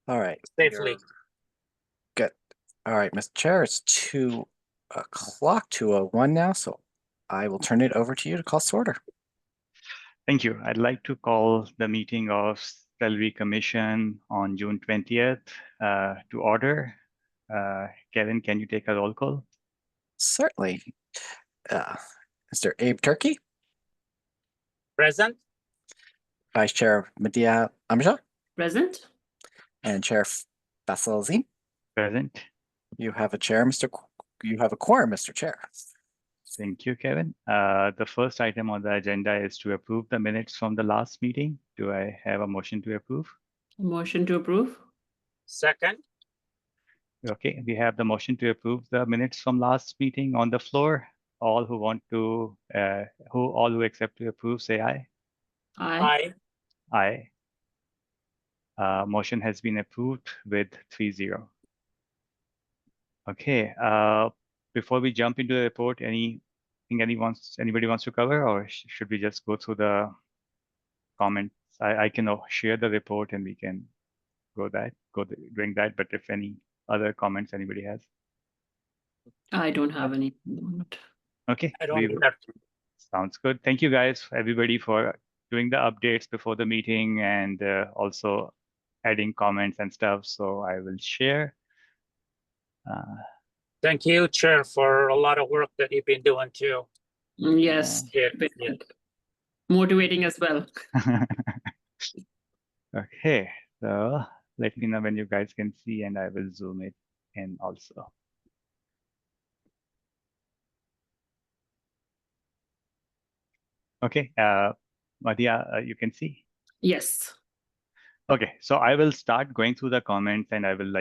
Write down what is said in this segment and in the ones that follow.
All right. safely. Good. All right, Mr. Chair, it's 2:00, 2:01 now, so I will turn it over to you to call to order. Thank you. I'd like to call the meeting of Salary Commission on June 20th to order. Kevin, can you take a roll call? Certainly. Mr. Abe Turkey, Present? Vice Chair Medea Amja, Present? and Chair Faisal Azim. Present. You have a quorum, Mr. Chair. Thank you, Kevin. The first item on the agenda is to approve the minutes from the last meeting. Do I have a motion to approve? Motion to approve? Second? Okay, we have the motion to approve the minutes from last meeting on the floor. All who want to, all who accept to approve, say aye. Aye. Aye. Aye. Motion has been approved with 3-0. Okay, before we jump into the report, anything anybody wants to cover, or should we just go through the comments? I can share the report and we can doing that, but if any other comments anybody has. I don't have any. Okay. I don't either. Sounds good. Thank you guys, everybody, for doing the updates before the meeting and also adding comments and stuff. So I will share. Thank you, Chair, for a lot of work that you've been doing too. Yes, Yeah. motivating as well. Okay, so let me know when you guys can see and I will zoom it in also. Okay, Madhya, you can see? Yes. Okay, so I will start going through the comments and I will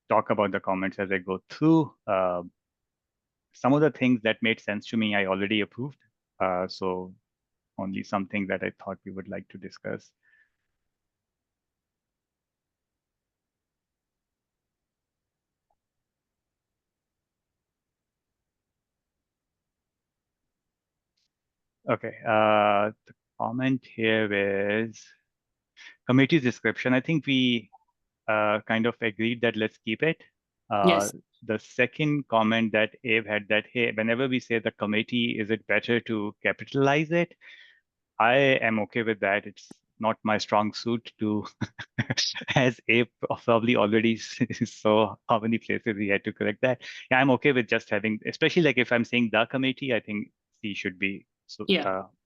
talk about the comments as I go through. Some of the things that made sense to me, I already approved. So only something that I thought we would like to discuss. Okay, the comment here is committee's description. I think we kind of agreed that let's keep it. Yes. The second comment that Abe had that, hey, whenever we say the committee, is it better to capitalize it? I am okay with that. It's not my strong suit to, as Abe probably already saw how many places he had to correct that. Yeah, I'm okay with just having, especially like if I'm saying the committee, I think C should be, so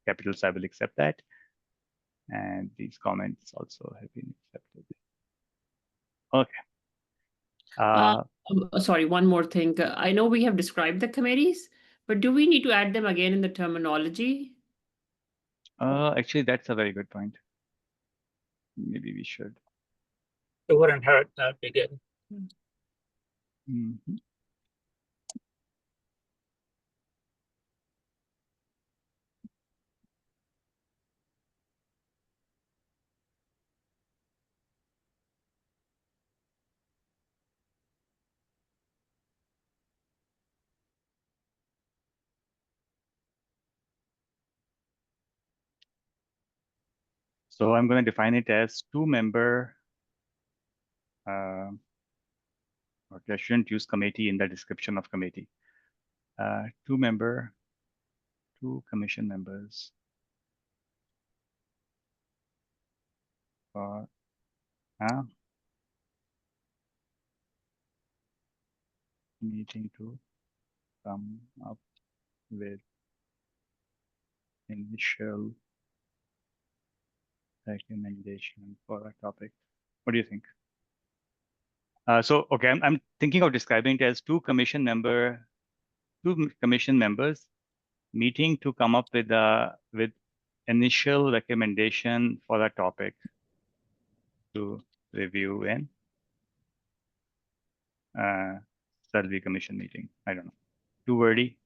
capitals, I will accept that. And these comments also have been accepted. Okay. Sorry, one more thing. I know we have described the committees, but do we need to add them again in the terminology? Actually, that's a very good point. Maybe we should. It wouldn't hurt. That'd be good. Mm-hmm. So I'm going to define it as two-member, okay, I shouldn't use committee in the description of committee. Two-member, two commission members for meeting to come up with initial recommendation for a topic. What do you think? So, okay, I'm thinking of describing it as two commission members meeting to come up with initial recommendation for a topic to review in Salary Commission meeting. I don't know. Too wordy?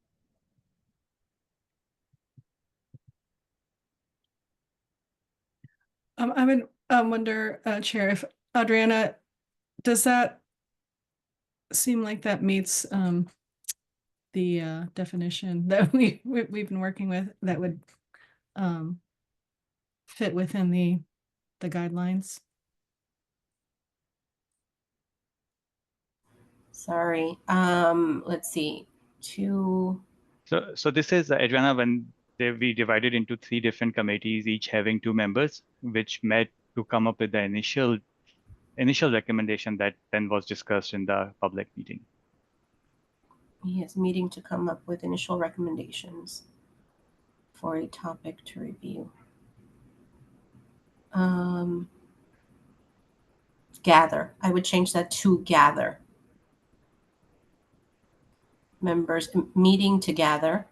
I would wonder, Chair, if Adriana, does that seem like that meets the definition that we've been working with that would fit within the guidelines? Sorry. Let's see. Two. So this is, Adriana, when we divided into 3 different committees, each having 2 members, which met to come up with the initial recommendation that then was discussed in the public meeting. Yes, meeting to come up with initial recommendations for a topic to review. Gather. I would change that to gather. Members meeting to gather.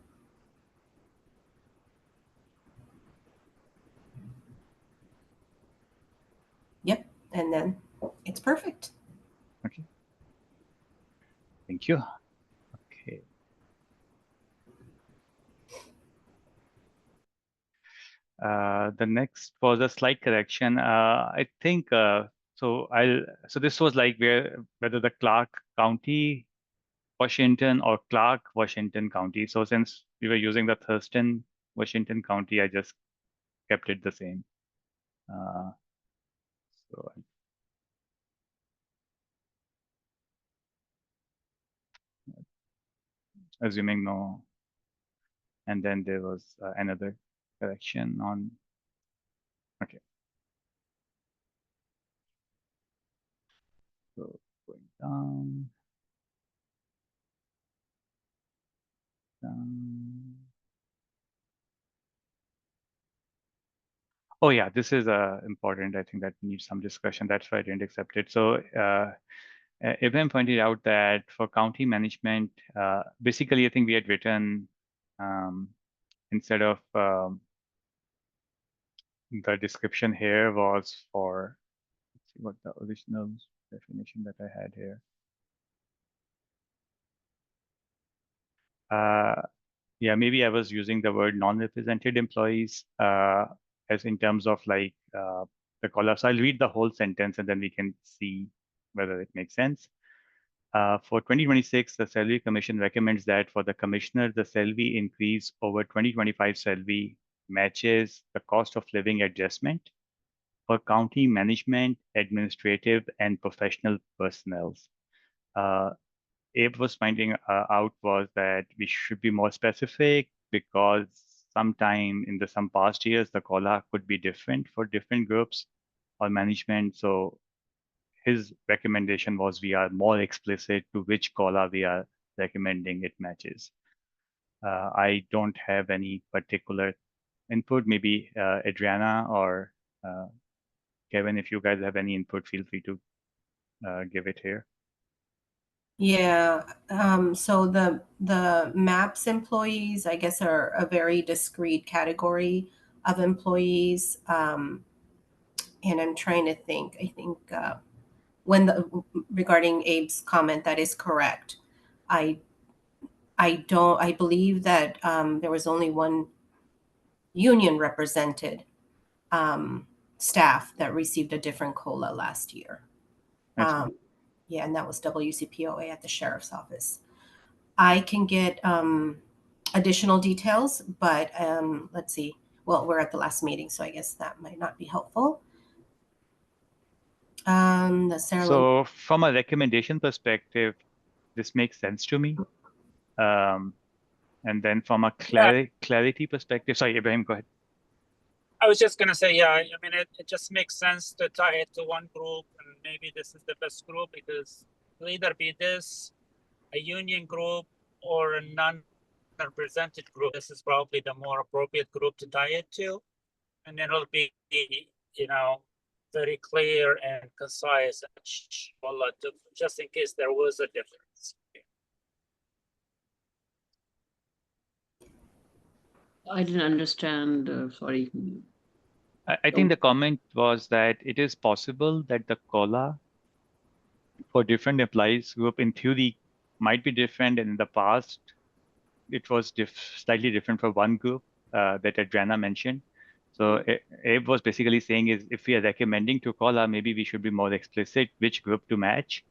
Yep, and then it's perfect. Okay. Thank you. Okay. The next was a slight correction. I think so this was like whether the Clark County, Washington, or Clark, Washington County. So since we were using the Thurston, Washington County, I just kept it the same. So assuming no, and then there was another correction on. Okay. So going down. Oh yeah, this is important. I think that needs some discussion. That's why I didn't accept it. So Ibrahim pointed out that for county management, basically I think we had written instead of the description here was for, let's see what the original definition that I had here. Yeah, maybe I was using the word non-represented employees as in terms of like the COLA. So I'll read the whole sentence and then we can see whether it makes sense. For 2026, the Salary Commission recommends that for the commissioner, the salary increase over 2025 salary matches the cost of living adjustment for county management, administrative, and professional personnel. Abe was finding out was that we should be more specific because sometime in some past years, the COLA could be different for different groups or management. So his recommendation was we are more explicit to which COLA we are recommending it matches. I don't have any particular input. Maybe Adriana or Kevin, if you guys have any input, feel free to give it here. Yeah, so the MAPS employees, I guess, are a very discrete category of employees. And I'm trying to think. I think regarding Abe's comment, that is correct. I believe that there was only one union represented staff that received a different COLA last year. Yeah, and that was WCPOA at the sheriff's office. I can get additional details, but let's see. Well, we're at the last meeting, so I guess that might not be helpful. So from a recommendation perspective, this makes sense to me. And then from a clarity perspective, sorry, Ibrahim, go ahead. I was just gonna say, yeah, I mean, it just makes sense to tie it to one group, and maybe this is the best group because it'll either be this, a union group, or a non-represented group. This is probably the more appropriate group to tie it to, and it'll be, very clear and concise, just in case there was a difference. I didn't understand, sorry. I think the comment was that it is possible that the COLA for different employees group in theory might be different, and in the past it was slightly different for one group that Adriana mentioned. So Abe was basically saying is if we are recommending to COLA, maybe we should be more explicit which group to match.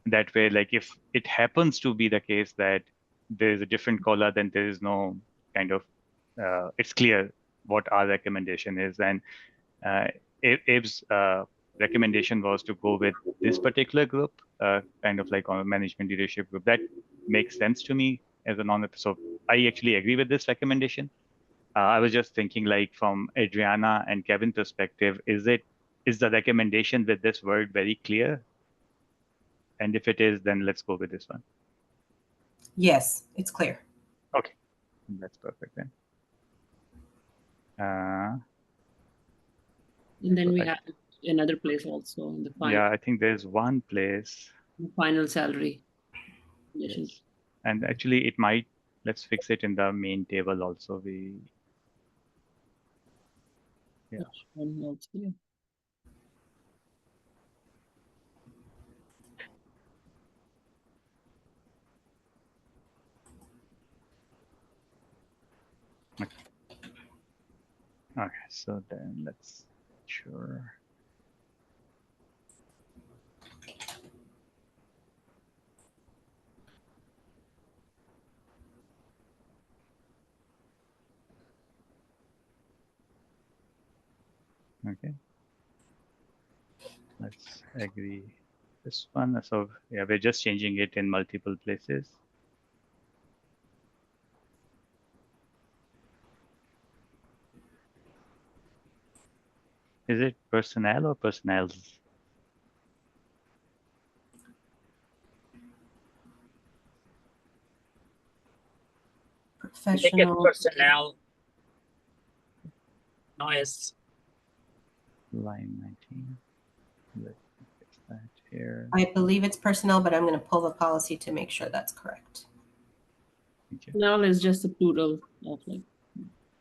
That way, like if it happens to be the case that there is a different COLA, then there is no kind of, it's clear what our recommendation is. And Abe's recommendation was to go with this particular group, kind of like on a management leadership group. That makes sense to me as a non-so I actually agree with this recommendation. I was just thinking, like, from Adriana and Kevin perspective, is the recommendation with this word very clear? And if it is, then let's go with this one. Yes, it's clear. Okay, that's perfect then. And then So we I- have another place also in the final, Yeah, I think there's one place, the final salary. conditions. yes. And actually it might, let's fix it in the main table also. Yeah. One also, yeah. Okay, so then let's sure. Okay. Let's agree this one. So yeah, we're just changing it in multiple places. Is it personnel or personnels? I think it's Professional. personnel. Noise. Line 19. Let's fix that here. I believe it's personnel, but I'm going to pull the policy to make sure that's correct. Thank you. Now is just a plural of like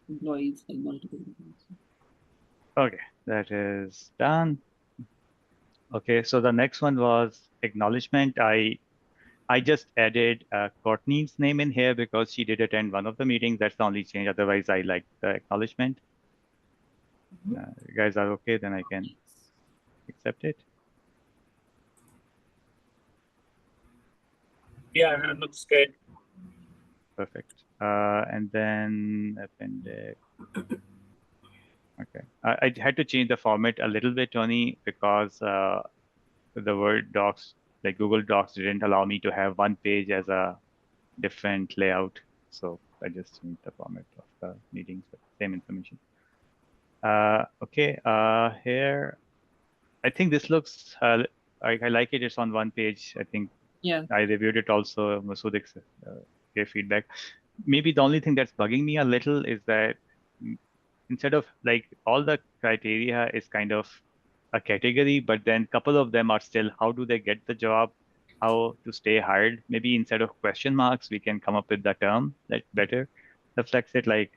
employees, like multiple employees. Okay, that is done. Okay, so the next one was acknowledgement. I just added Courtney's name in here because she did attend one of the meetings. That's the only change. Otherwise, I like the acknowledgement. You guys are okay, then I can accept it. Yeah, it looks good. Perfect. And then appendix. Okay, I had to change the format a little bit, Tony, because the Word docs, like Google Docs, didn't allow me to have one page as a different layout. So I just changed the format of the meetings, but same information. Okay, here, I think this looks, I like it. It's on one page. I think Yeah. I reviewed it also. Masood gave feedback. Maybe the only thing that's bugging me a little is that instead of like all the criteria is kind of a category, but then a couple of them are still how do they get the job, how to stay hired. Maybe instead of question marks, we can come up with the term that better reflects it, like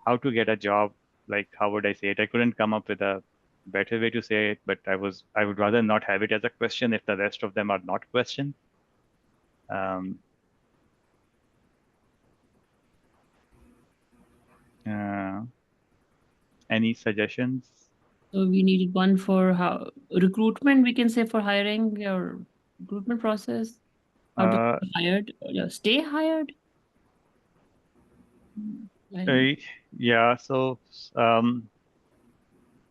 how to get a job. Like, how would I say it? I couldn't come up with a better way to say it, but I would rather not have it as a question if the rest of them are not questions. Any suggestions? So we needed one for how recruitment, we can say, for hiring or recruitment process. How to get hired, stay hired. I don't- Yeah, so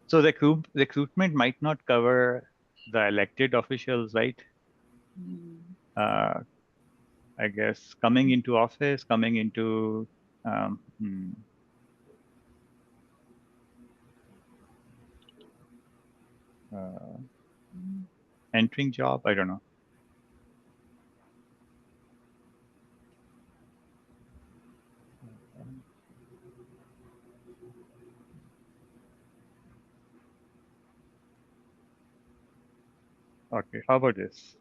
so recruitment might not cover the elected officials, right? I guess coming into office, coming into entering job, I don't know. Okay, how about this?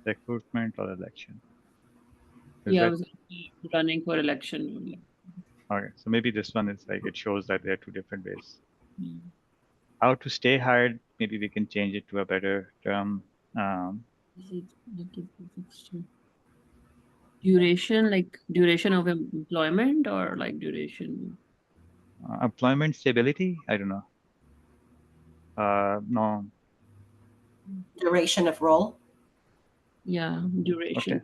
Recruitment or election? Yeah, I was running for election. Yeah. Okay, so maybe this one is like, it shows that there are two different ways. Mm. How to stay hired, maybe we can change it to a better term. Duration, like duration of employment, or like duration? Employment stability, I don't know. No. Duration of role. Yeah, duration.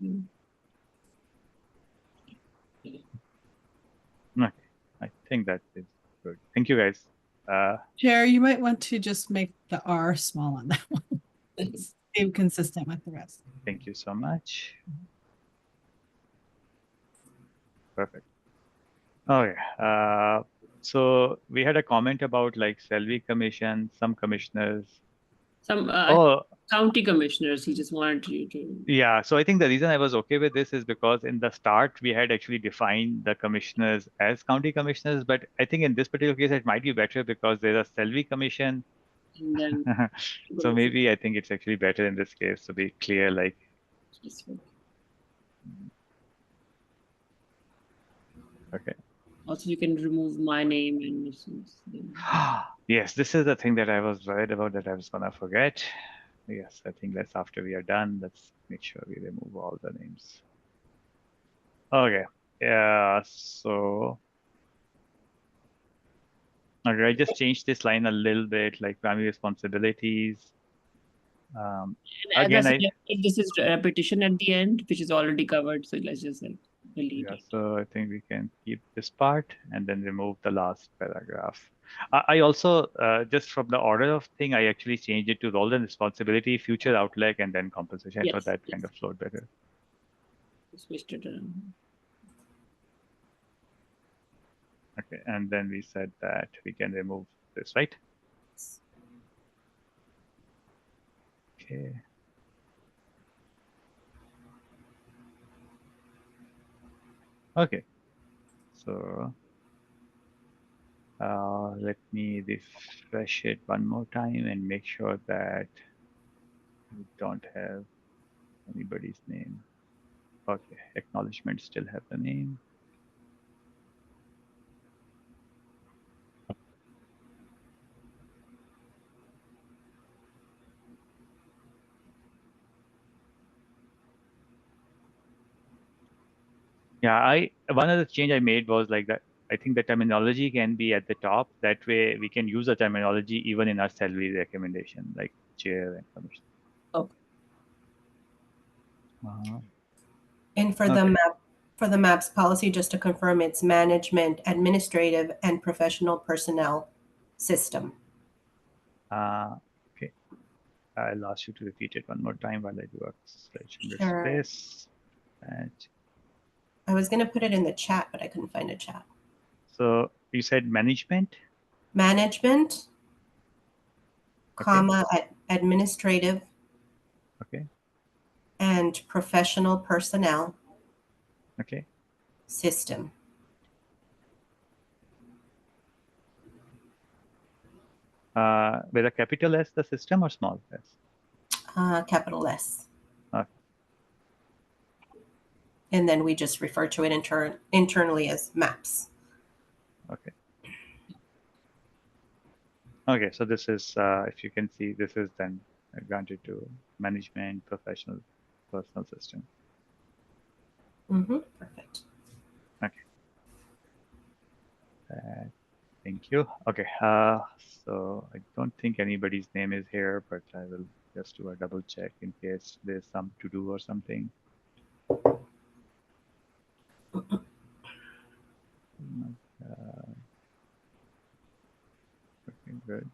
Okay. Mm. Okay, I think that is good. Thank you, guys. Chair, you might want to just make the R small on that one. It's inconsistent with the rest. Thank you so much. Perfect. Okay. So we had a comment about like Selvi Commission, some commissioners. Some Oh, county commissioners, he just wanted you to. yeah. So I think the reason I was okay with this is because in the start we had actually defined the commissioners as county commissioners, but I think in this particular case it might be better because there's a Selvi Commission. And then So maybe I think it's actually better in this case to be clear, like, okay. also you can remove my name and Yes, this is the thing that I was worried about that I was gonna forget. Yes, I think that's after we are done. Let's make sure we remove all the names. Okay. Yeah, so okay, I just changed this line a little bit, like primary responsibilities. Again, this is repetition at the end, which is already covered. So let's just like delete yeah, it. so I think we can keep this part and then remove the last paragraph. I also, just from the order of thing, I actually changed it to role and responsibility, future outlook, and then compensation. I thought that kind of flowed better. Switched it around. Okay, and then we said that we can remove this, right? Okay. Okay, so let me refresh it one more time and make sure that we don't have anybody's name. Okay, acknowledgement still have the name. Yeah, one of the change I made was like that. I think the terminology can be at the top. That way we can use the terminology even in our salary recommendation, like chair and commissioner. Oh. And for the MAPS policy, just to confirm, it's management, administrative, and professional personnel system. Okay. I'll ask you to repeat it one more time while I do a search in this Sure. place. And I was going to put it in the chat, but I couldn't find a chat. so you said management? Management, Okay. comma, administrative, Okay. and professional personnel Okay. system. With a capital S, the system, or small s? Capital S. Okay. And then we just refer to it internally as MAPS. Okay. Okay, so this is, if you can see, this is then granted to management, professional, personal system. Perfect. Okay. Thank you. Okay, so I don't think anybody's name is here, but I will just do a double check in case there's some to do or something. Okay, good.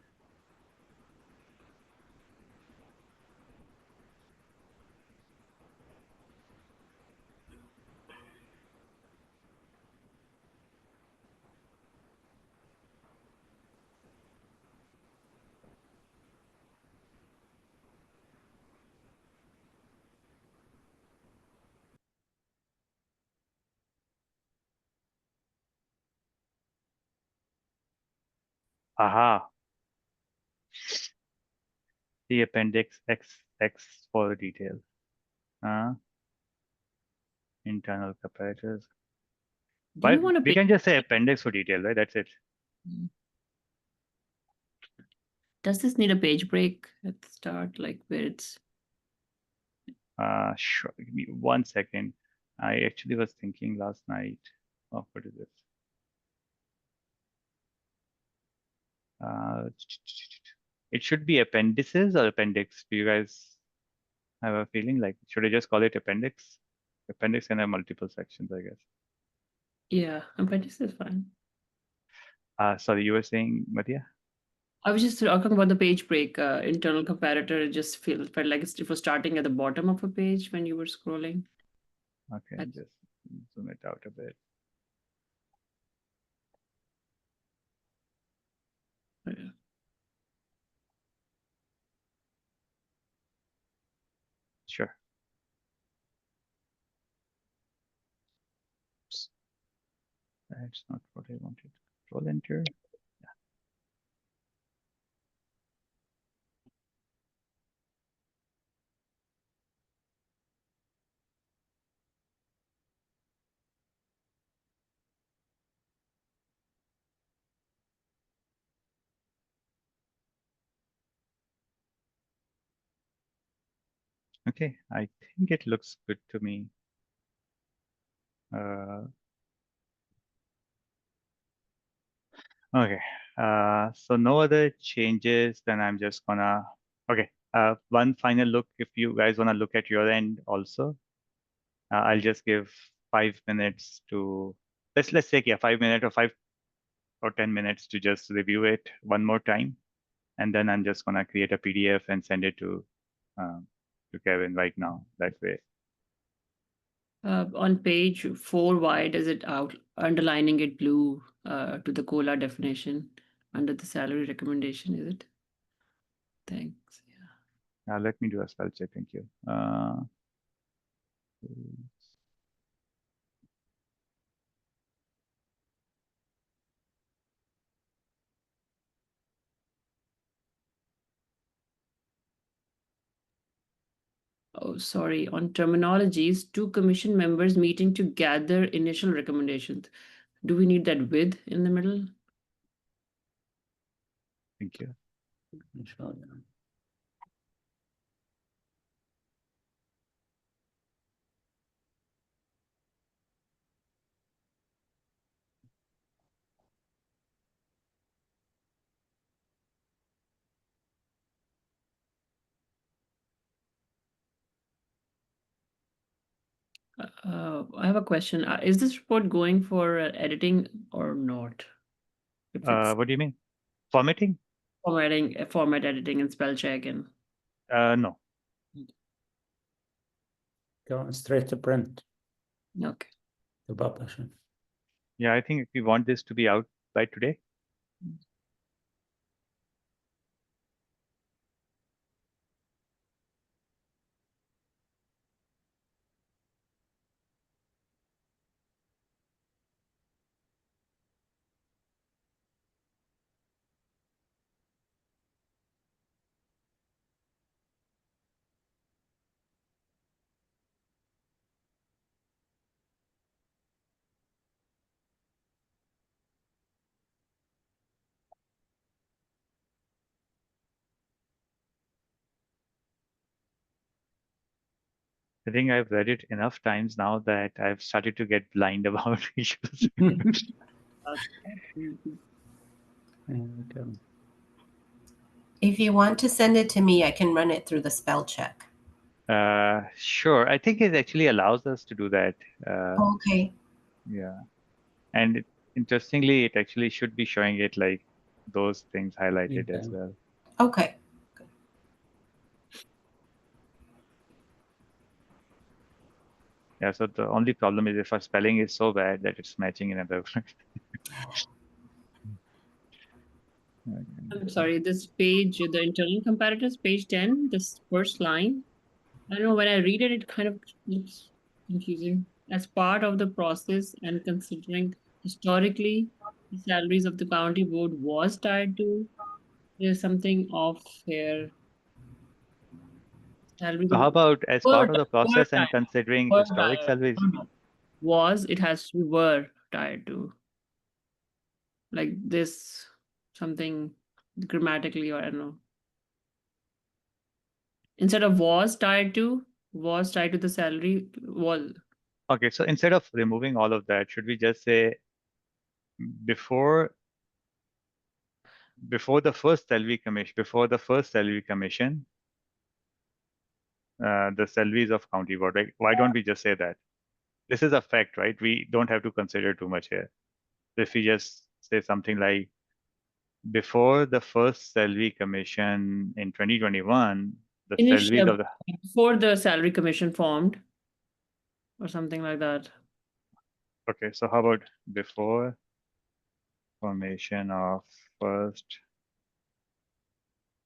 Aha. The appendix XX for the detail. Internal comparators. But we can just say appendix for detail, right? That's it. Does this need a page break at the start, like where it's? Sure. Give me 1 second. I actually was thinking last night. Oh, what is this? It should be appendices or appendix. Do you guys have a feeling? Like, should I just call it appendix? Appendix can have multiple sections, I guess. Yeah, appendix is fine. Sorry, you were saying, Madhya? I was just talking about the page break. Internal comparator, it just felt like it was starting at the bottom of a page when you were scrolling. Okay, That's- just zoom it out a bit. Yeah. Sure. Oops. That's not what I wanted. Control Enter. Okay, I think it looks good to me. Okay, so no other changes, then I'm just gonna, okay, one final look if you guys wanna look at your end also. I'll just give 5 minutes to, let's take, yeah, 5 minutes or 5 or 10 minutes to just review it one more time. And then I'm just gonna create a PDF and send it to Kevin right now, that way. On page 4, why does it underlining it blue to the COLA definition under the salary recommendation, is it? Thanks. Yeah. Let me do a spell check, thank you. Oh, sorry. On terminologies, 2 commission members meeting to gather initial recommendations. Do we need that with in the middle? Thank you. I have a question. Is this report going for editing or not? If it's What do you mean? Formatting? format editing and spell check and No. Go straight to print, okay. to publishing. Yeah, I think we want this to be out by today. I think I've read it enough times now that I've started to get blind about issues. Okay. If you want to send it to me, I can run it through the spell check. Sure, I think it actually allows us to do that. Okay. Yeah, and interestingly, it actually should be showing it like those things highlighted as Okay. well. Okay. Yeah, so the only problem is if our spelling is so bad that it's matching in other. I'm sorry, this page, the internal comparators, page 10, this first line. I don't know, when I read it, it kind of looks confusing. As part of the process and considering historically the salaries of the county board was tied to, there's something off here. Salaries So how about as were part of the were process and tied, considering were historic tied. salaries? No. Was, it has to be were tied to. Like this, something grammatically, or I don't know. Instead of was tied to the salary, was. Okay, so instead of removing all of that, should we just say before the first salary commission, the salaries of county board? Like, why don't we just say that? This is a fact, right? We don't have to consider too much here. If we just say something like before the first salary commission in 2021, the Finish salaries of the before the salary commission formed, or something like that. okay. So how about before formation of first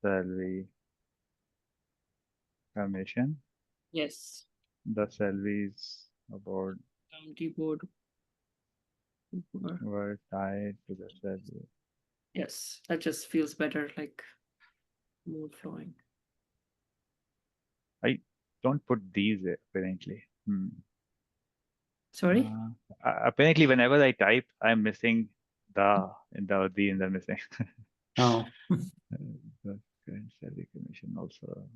salary commission, Yes, the salaries about county board. Or- were tied to the salary. Yes, that just feels better, like more flowing. Don't put these apparently. Sorry? Apparently, whenever I type, I'm missing the in the missing. No. The current salary commission also.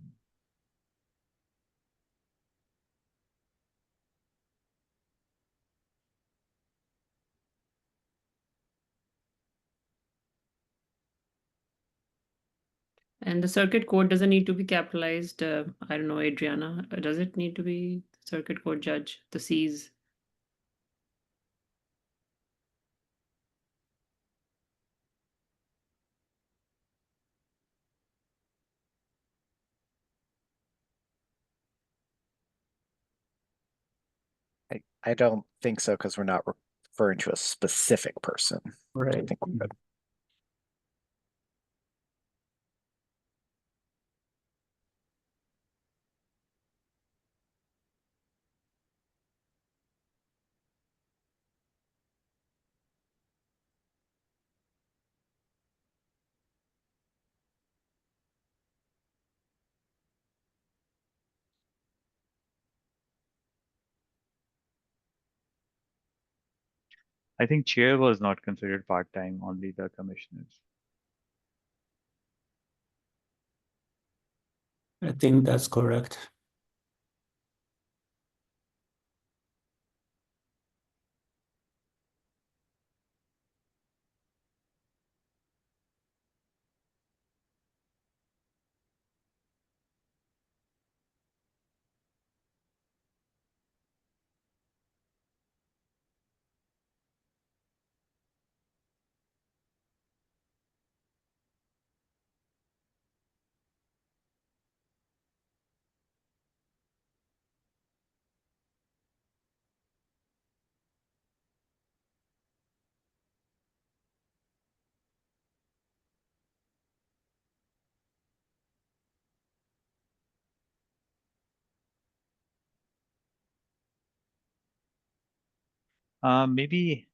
And the circuit code doesn't need to be capitalized. I don't know, Adriana, does it need to be circuit code judge, the C's? I don't think so because we're not referring to a specific person. I Right. think we're good. I think chair was not considered part-time, only the commissioners. I think that's correct. Maybe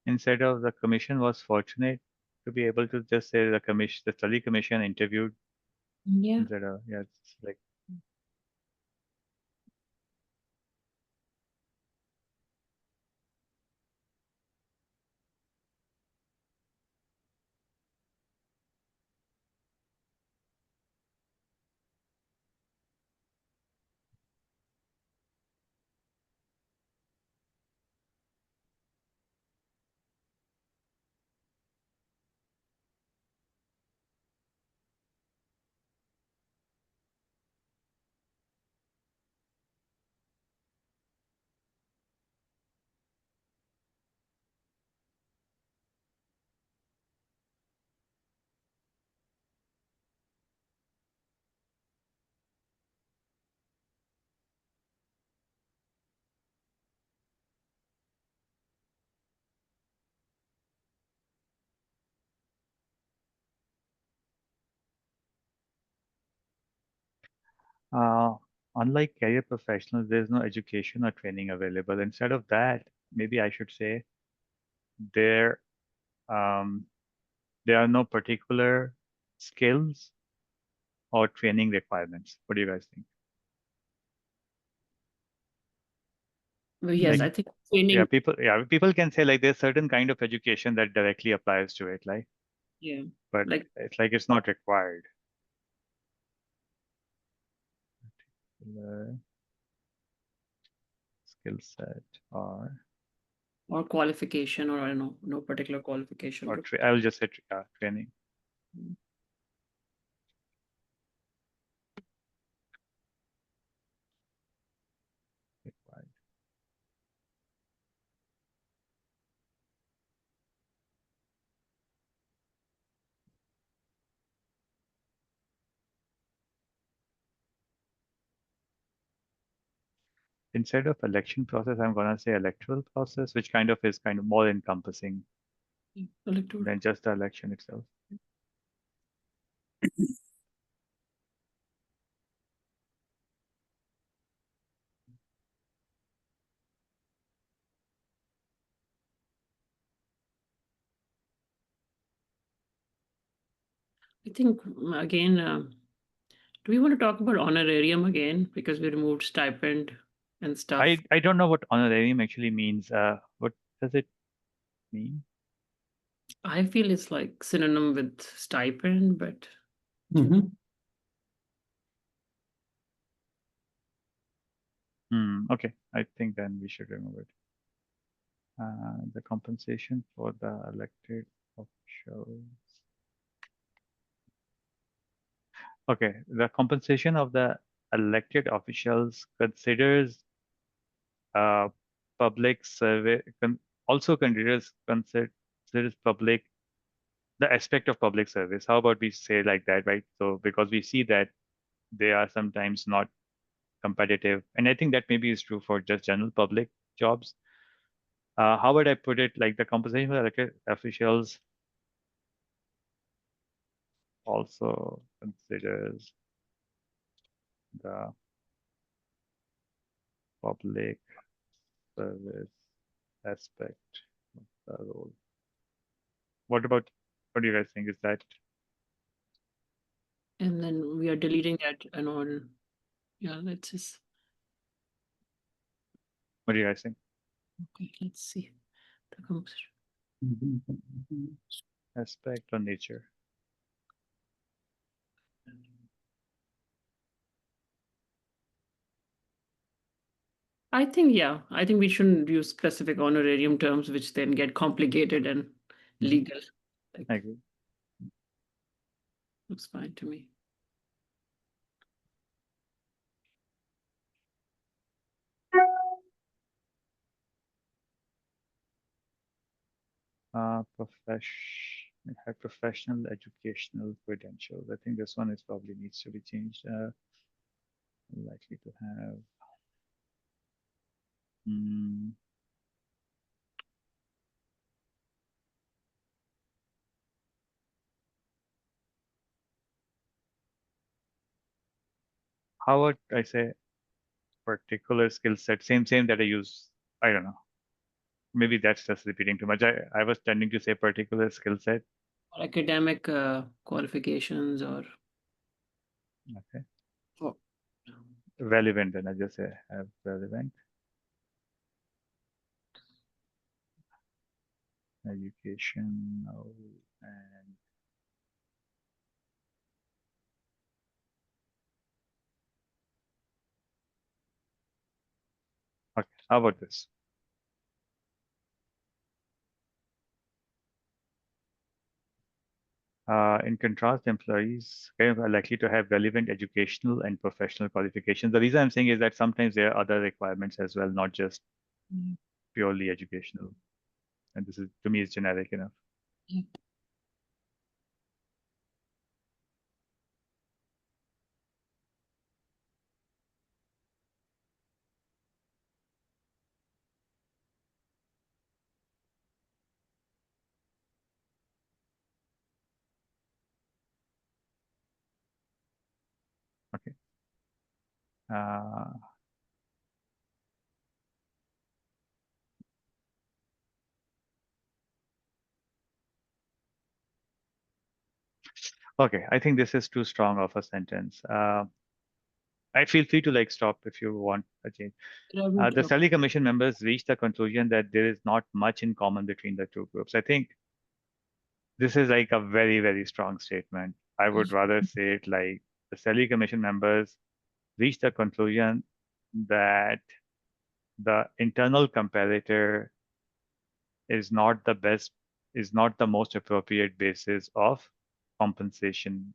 instead of the commission was fortunate to be able to just say the study commission interviewed Yeah. instead of it's like Uh, unlike career professionals, there's no education or training available. Instead of that, maybe I should say there um, there are no particular skills or training requirements. What do you guys think? Well, yes, Like, I think training. People can say like there's certain kind of education that directly applies to it, like, Yeah, but like it's not required. Particular skill set or qualification, or I don't know, no particular qualification. or but- I will just say training. Required. instead of election process, I'm gonna say electoral process, which kind of is kind of more encompassing Electoral. than just the election itself. I think again, do we want to talk about honorarium again because we removed stipend and stuff? I don't know what honorarium actually means. What does it mean? I feel it's like synonym with stipend, but Mhm. Okay, I think then we should remove it. The compensation for the elected officials. Okay, the compensation of the elected officials considers public survey, also considers public, the aspect of public service. How about we say like that, right? So because we see that they are sometimes not competitive, and I think that maybe is true for just general public jobs. How would I put it? Like the compensation for elected officials also considers the public service aspect of the role. What do you guys think? Is that and then we are deleting that and all. Yeah, let's just what do you guys think? okay. Let's see the composition. Mhm. Aspect or nature? I think I think we shouldn't use specific honorarium terms, which then get complicated and legal. Like, I agree. looks fine to me. Professional educational credentials. I think this one is probably needs to be changed. Likely to have. How would I say particular skill set? Same that I use. I don't know. Maybe that's just repeating too much. I was tending to say particular skill set. Or academic qualifications or Okay. oh, Relevant, and I just say have relevant. Education and okay. How about this? In contrast, employees are likely to have relevant educational and professional qualifications. The reason I'm saying is that sometimes there are other requirements as well, not just purely educational. And this is, to me, is generic enough. yeah. Okay. Okay, I think this is too strong of a sentence. I feel free to like stop if you want a change. The study commission members reached the conclusion that there is not much in common between the two groups. I think this is like a very, very strong statement. I would rather say it like the study commission members reached the conclusion that the internal comparator is not the best, is not the most appropriate basis of compensation,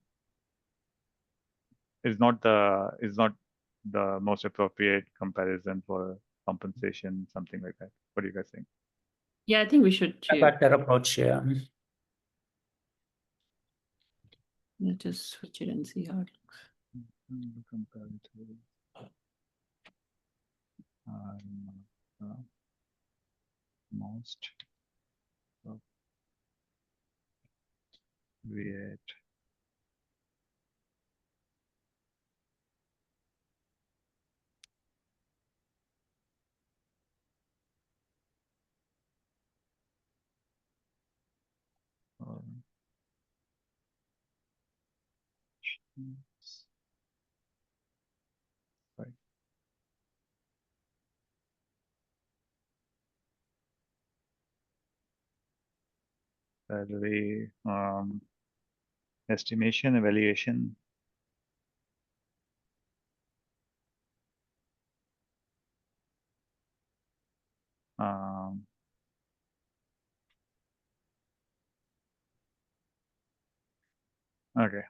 is not the most appropriate comparison for compensation, something like that. What do you guys think? Yeah, I think we should A better approach, yeah. let's just switch it and see how it looks. Comparative Most appropriate Right. Salary, estimation, evaluation. Um, okay.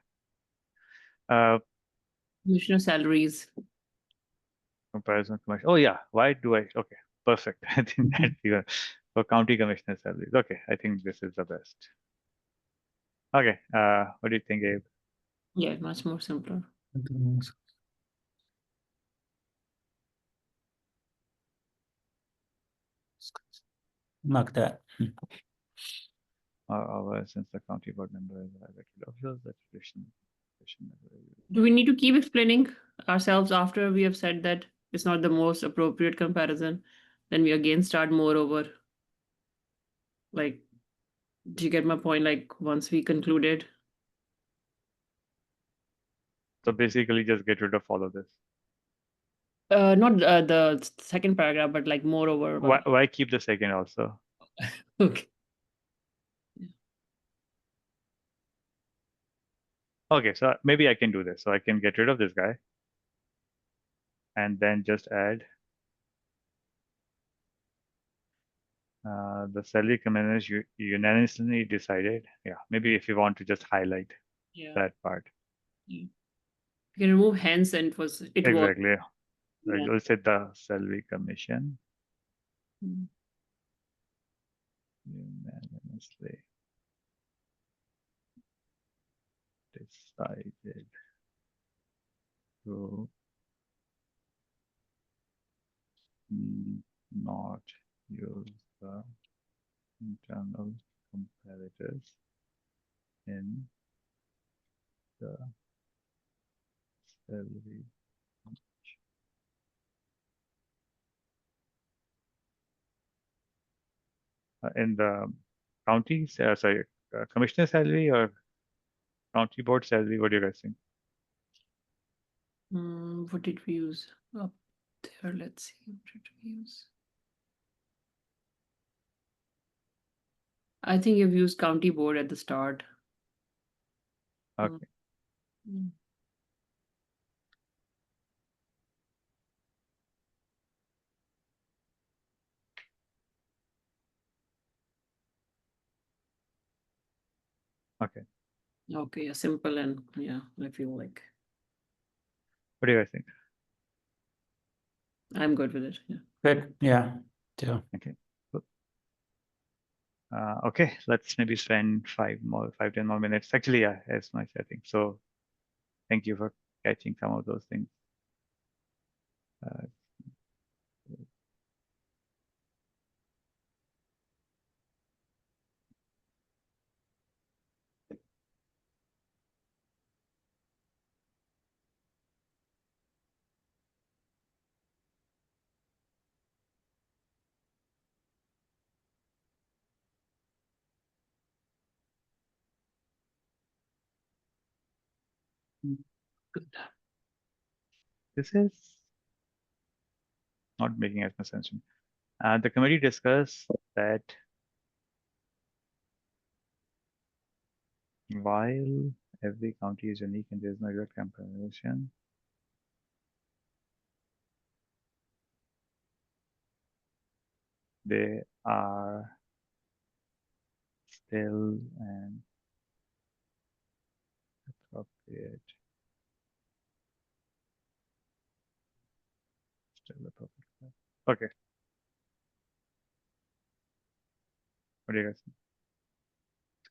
Commissioner salaries. Comparison commercial. Oh yeah, why do I? Okay, perfect. I think that even for county commissioner salaries. Okay, I think this is the best. Okay, what do you think, Abe? Yeah, much more simpler. Like that. Since the county board member is elected officials, that tradition. Do we need to keep explaining ourselves after we have said that it's not the most appropriate comparison? Then we again start moreover. Like, do you get my point? Like, once we concluded. So basically, just get rid of all of this. Not the second paragraph, but like moreover. Why keep the second also? Okay. Okay, so maybe I can do this. So I can get rid of this guy and then just add the salary commissioners unanimously decided. Yeah, maybe if you want to just highlight that part. You can remove hence and it was. Exactly. Yeah. We'll say the salary commission unanimously decided to not use the internal comparators in the salary. In the county, sorry, commissioner salary or county board salary? What do you guys think? What did we use up there? Let's see. What did we use? I think you've used county board at the start. Okay. Mm. Okay. Okay, yeah, simple and yeah, I feel like What do you guys think? I'm good with it. Yeah. Good. Yeah. Too. Okay. Cool. Okay, let's maybe spend 10 more minutes. Actually, yeah, as much, I think. So thank you for catching some of those things. Good. This is not making as much sense. The committee discussed that while every county is unique and there is no exact comparison, they are still an appropriate. Still appropriate. Okay. What do you guys think?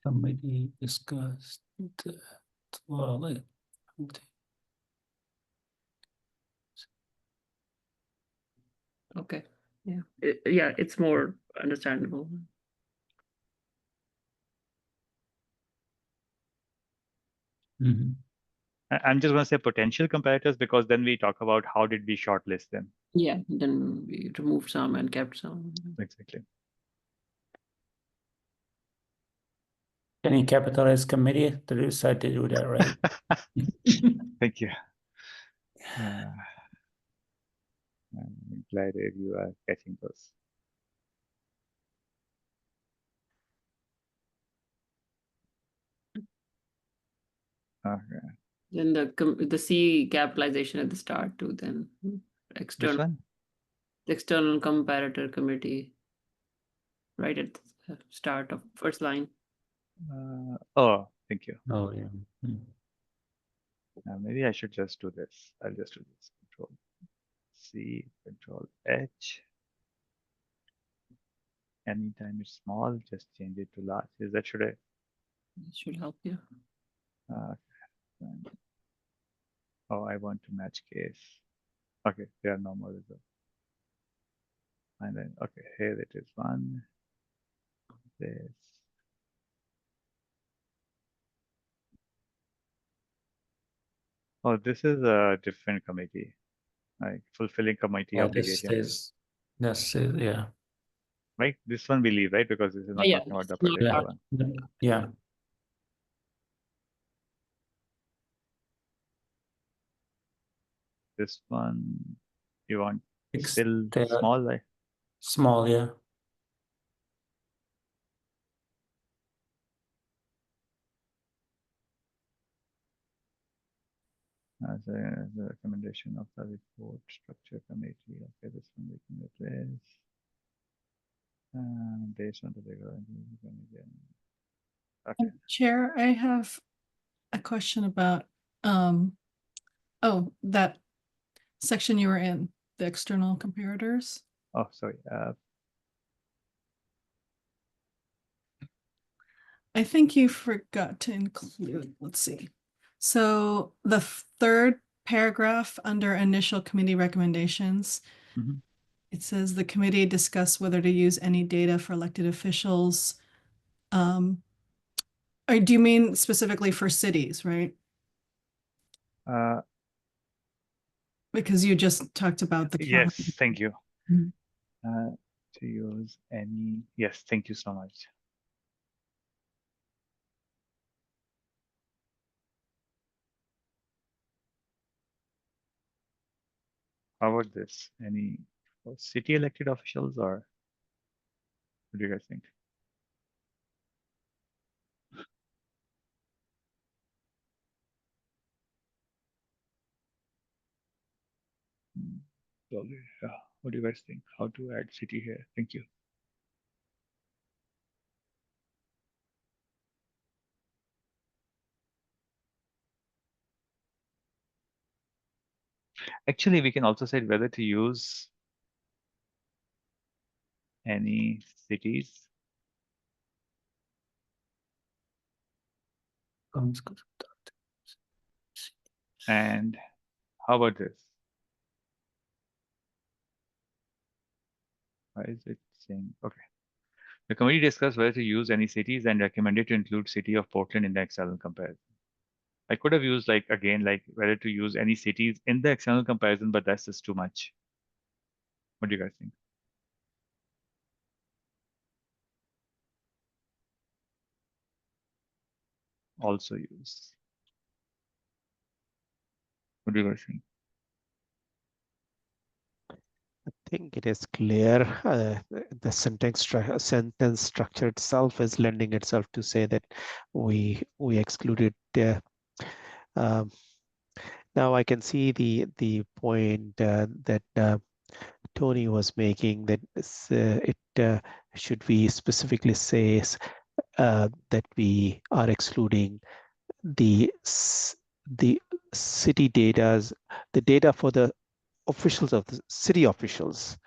Committee discussed that while it. Okay. Yeah. Yeah, it's more understandable. Mhm. I'm just going to say potential comparators because then we talk about how did we shortlist them. Yeah, then we removed some and kept some. Exactly. Can you capitalize committee to decide to do that, right? Thank you. I'm glad that you are catching those. Okay. Then the C capitalization at the start too. Then Which external one? the external comparator committee, right at the start of first line. Oh, thank you. Oh, yeah. Mm. Maybe I should just do this. I'll just do this. Control C, Control H. Anytime it's small, just change it to large. Is that should I? It should help you. Fine. Oh, I want to match case. Okay, there are no more results. And then, okay, here it is one. This. Oh, this is a different committee, like fulfilling committee Yeah, this obligations. is, yeah. Right? This one we leave, right? Because this is not Yeah, talking about the it's not particular part- one. Yeah. This one, you want It's still the small, right? small, yeah. As a recommendation of the report structure committee. Okay, this one we can replace. Based on the regular. Okay. Chair, I have a question about, that section you were in, the external comparators. Oh, sorry. I think you forgot to include, let's see. So the third paragraph under initial committee recommendations, Mhm. it says the committee discuss whether to use any data for elected officials. Or do you mean specifically for cities, right? Because you just talked about the Yes, county. thank you. Mhm. To use any, yes, thank you so much. How about this? Any city elected officials or what do you guys think? Probably, yeah. What do you guys think? How to add city here? Thank you. Actually, we can also say whether to use any cities. And how about this? Why is it saying, okay. The committee discussed whether to use any cities and recommended to include city of Portland in the external comparison. I could have used like, again, like whether to use any cities in the external comparison, but that's just too much. What do you guys think? Also use. What do you guys think? I think it is clear. The sentence structure itself is lending itself to say that we excluded. Now I can see the point that Tony was making, that it should we specifically say that we are excluding the city data's, the data for the officials of the city officials.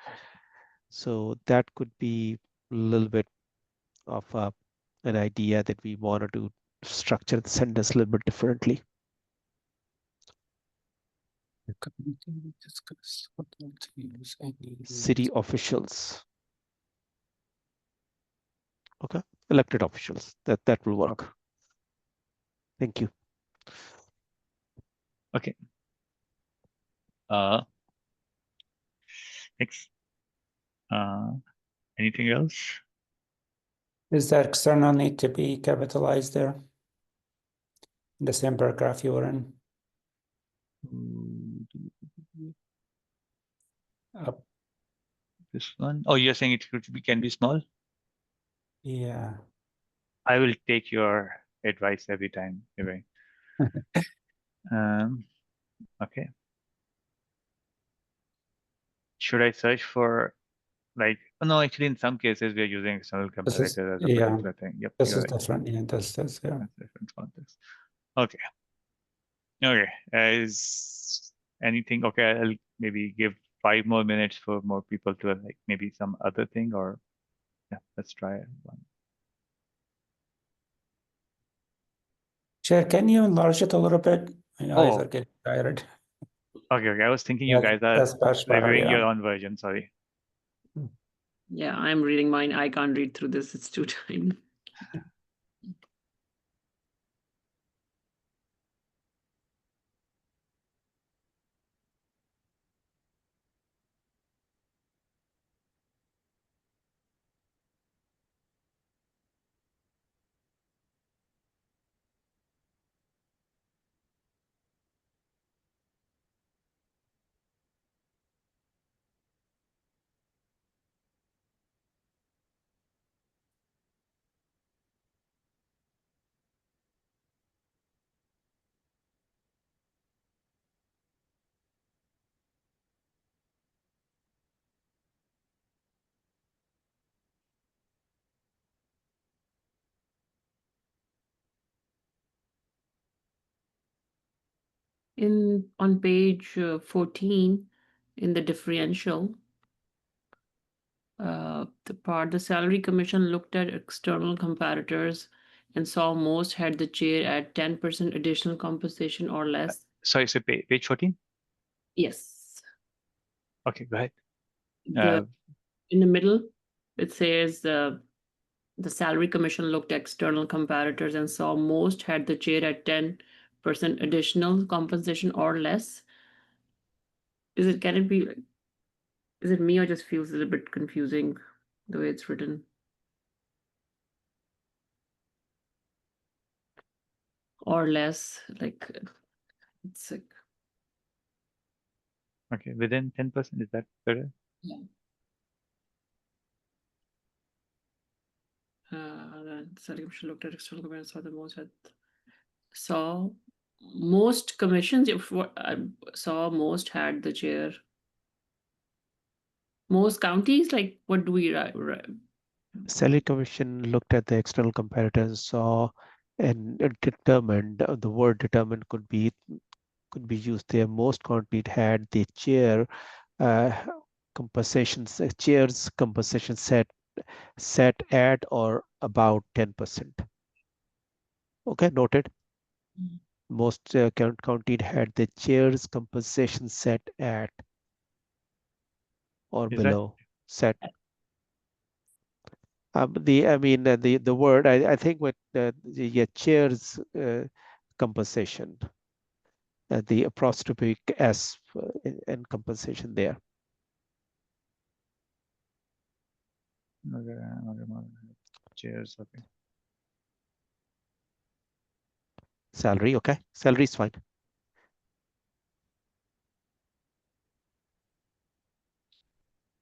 So that could be a little bit of an idea that we wanted to structure the sentence a little bit differently. City officials. Okay, elected officials. That will work. Thank you. Okay. Next. Anything else? Does the external need to be capitalized there? In the same paragraph you were in? Up. This one. Oh, you're saying it can be small? Yeah. I will take your advice every time, Ewing. Okay. Should I search for like? Oh, no, actually, in some cases we are using external This is, comparator as a yeah, particular thing. Yep, this you're is right. different. Yeah, this, yeah. That's different context. Okay. Okay. Is anything okay? I'll maybe give 5 more minutes for more people to like maybe some other thing, or yeah, let's try one. Chair, can you enlarge it a little bit? My eyes Oh. are getting tired. Okay. I was thinking you guys are That's much better, reviewing your yeah. own version. Sorry. Yeah, I'm reading mine. I can't read through this. It's too tiny. On page 14 in the differential, the salary commission looked at external comparators and saw most had the chair at 10% additional compensation or less. Sorry, so page 14? Yes. Okay, go ahead. In the middle, it says the salary commission looked at external comparators and saw most had the chair at 10% additional compensation or less. Can it be, is it me or just feels a little bit confusing the way it's written? Or less, like it's like. Okay, within 10%, is that better? Yeah. The salary commission looked at external comparators, saw most commissions. If what I saw most had the chair. Most counties, like what do we write? Salary Commission looked at the external comparators and saw and determined, the word determined could be used there. Most counties had the chair chairs compensation set at or about 10%. Okay, noted. Most counties had the chair's compensation set at or below set. The word I think with the chair's compensation, the apostrophe s in compensation there. Cheers. Okay. Salary, okay. Salary is fine.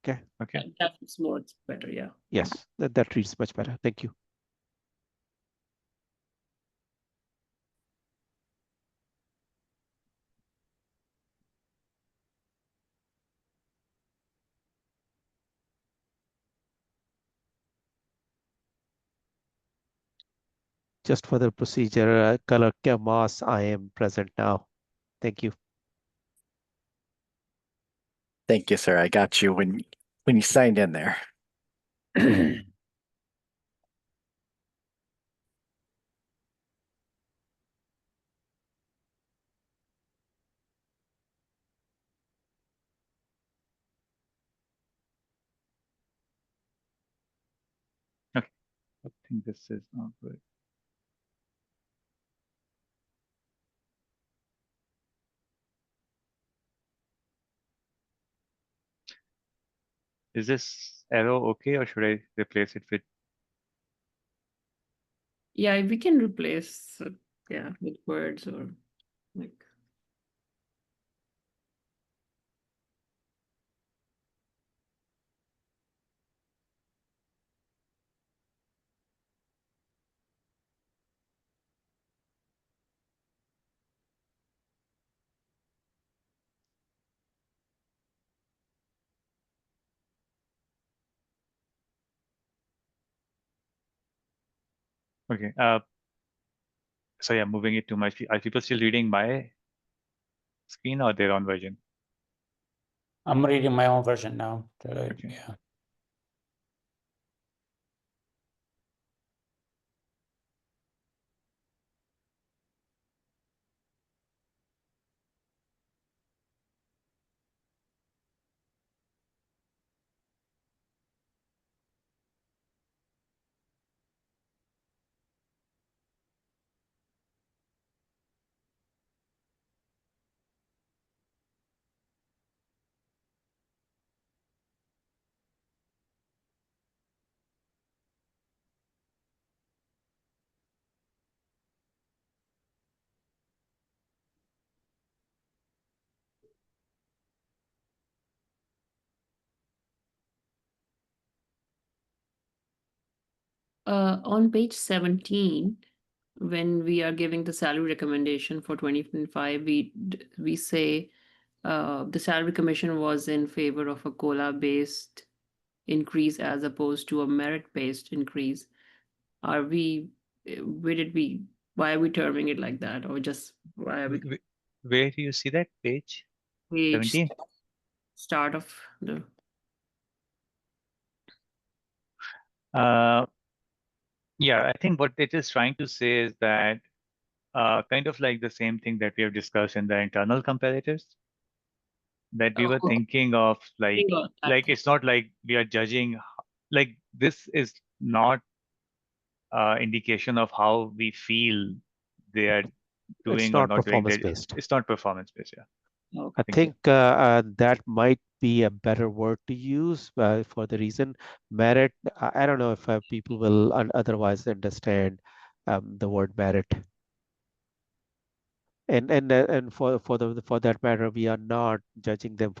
Okay. Okay. That's more, it's better, yeah. Yes, that reads much better. Thank you. Just for the procedure, color mass, I am present now. Thank you. Thank you, sir. I got you when you signed in there. think this is not good. Is this arrow okay, or should I replace it with? Yeah, we can replace yeah with words or like. Okay. So yeah, moving it to my. Are people still reading my screen or their own version? I'm reading my own version now. Okay. Yeah. On page 17, when we are giving the salary recommendation for 2025, we say the salary commission was in favor of a COLA-based increase as opposed to a merit-based increase. Are we, why are we terming it like that? Or just why are we Where do you see that page? page 17? start of the Yeah, I think what it is trying to say is that kind of like the same thing that we have discussed in the internal comparators, that we were Oh, thinking of like that. it's not like we are judging, like this is not indication of how we feel they are It's doing or not not doing. performance based. It's not performance based. Yeah, Oh, I think think that might be a better word to use for the reason merit. I don't know if people will otherwise understand the word merit. And for that matter, we are not judging them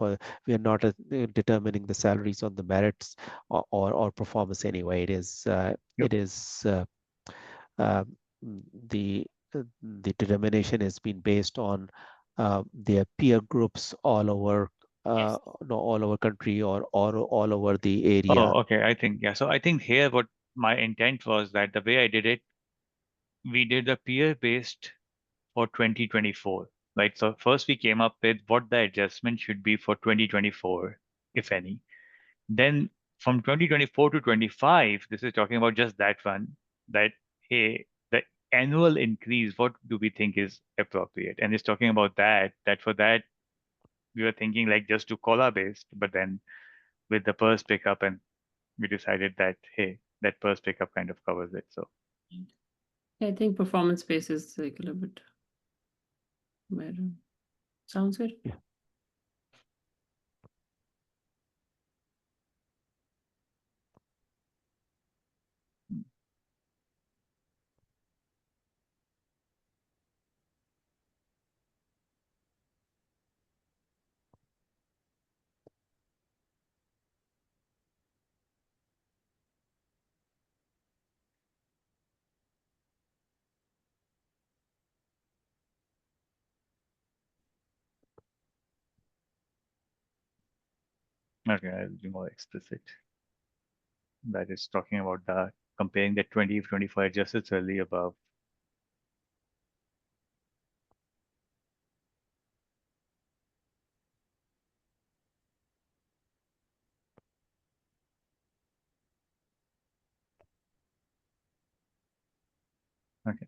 we are not determining the salaries on the merits or performance anyway. It is Yep. um, the the determination has been based on their peer groups all over yes. no, all over country or all over the area. Oh, okay. I think, yeah. So I think here what my intent was that the way I did it, we did the peer based for 2024. Right. So first we came up with what the adjustment should be for 2024, if any. Then from 2024 to 25, this is talking about just that one, that, hey, the annual increase, what do we think is appropriate? And it's talking about that for that, we were thinking like just to COLA based, but then with the PERS pickup, and we decided that, hey, that PERS pickup kind of covers it. So I think performance based is like a little bit better. Sounds good. Yeah. okay, I'll be more explicit. That is talking about the comparing the 2024 adjusted early above. Okay.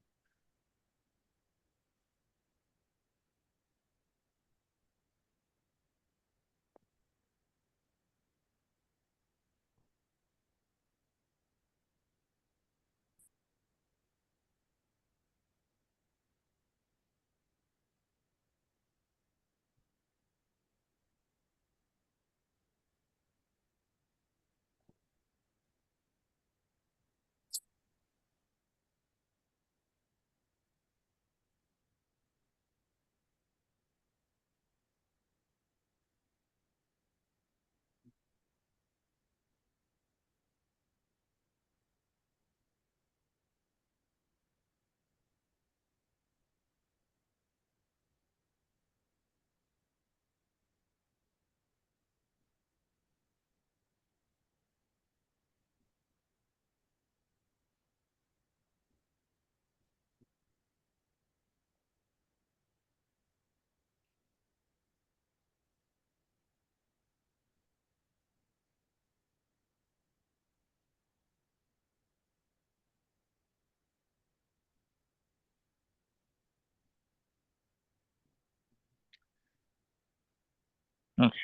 Okay.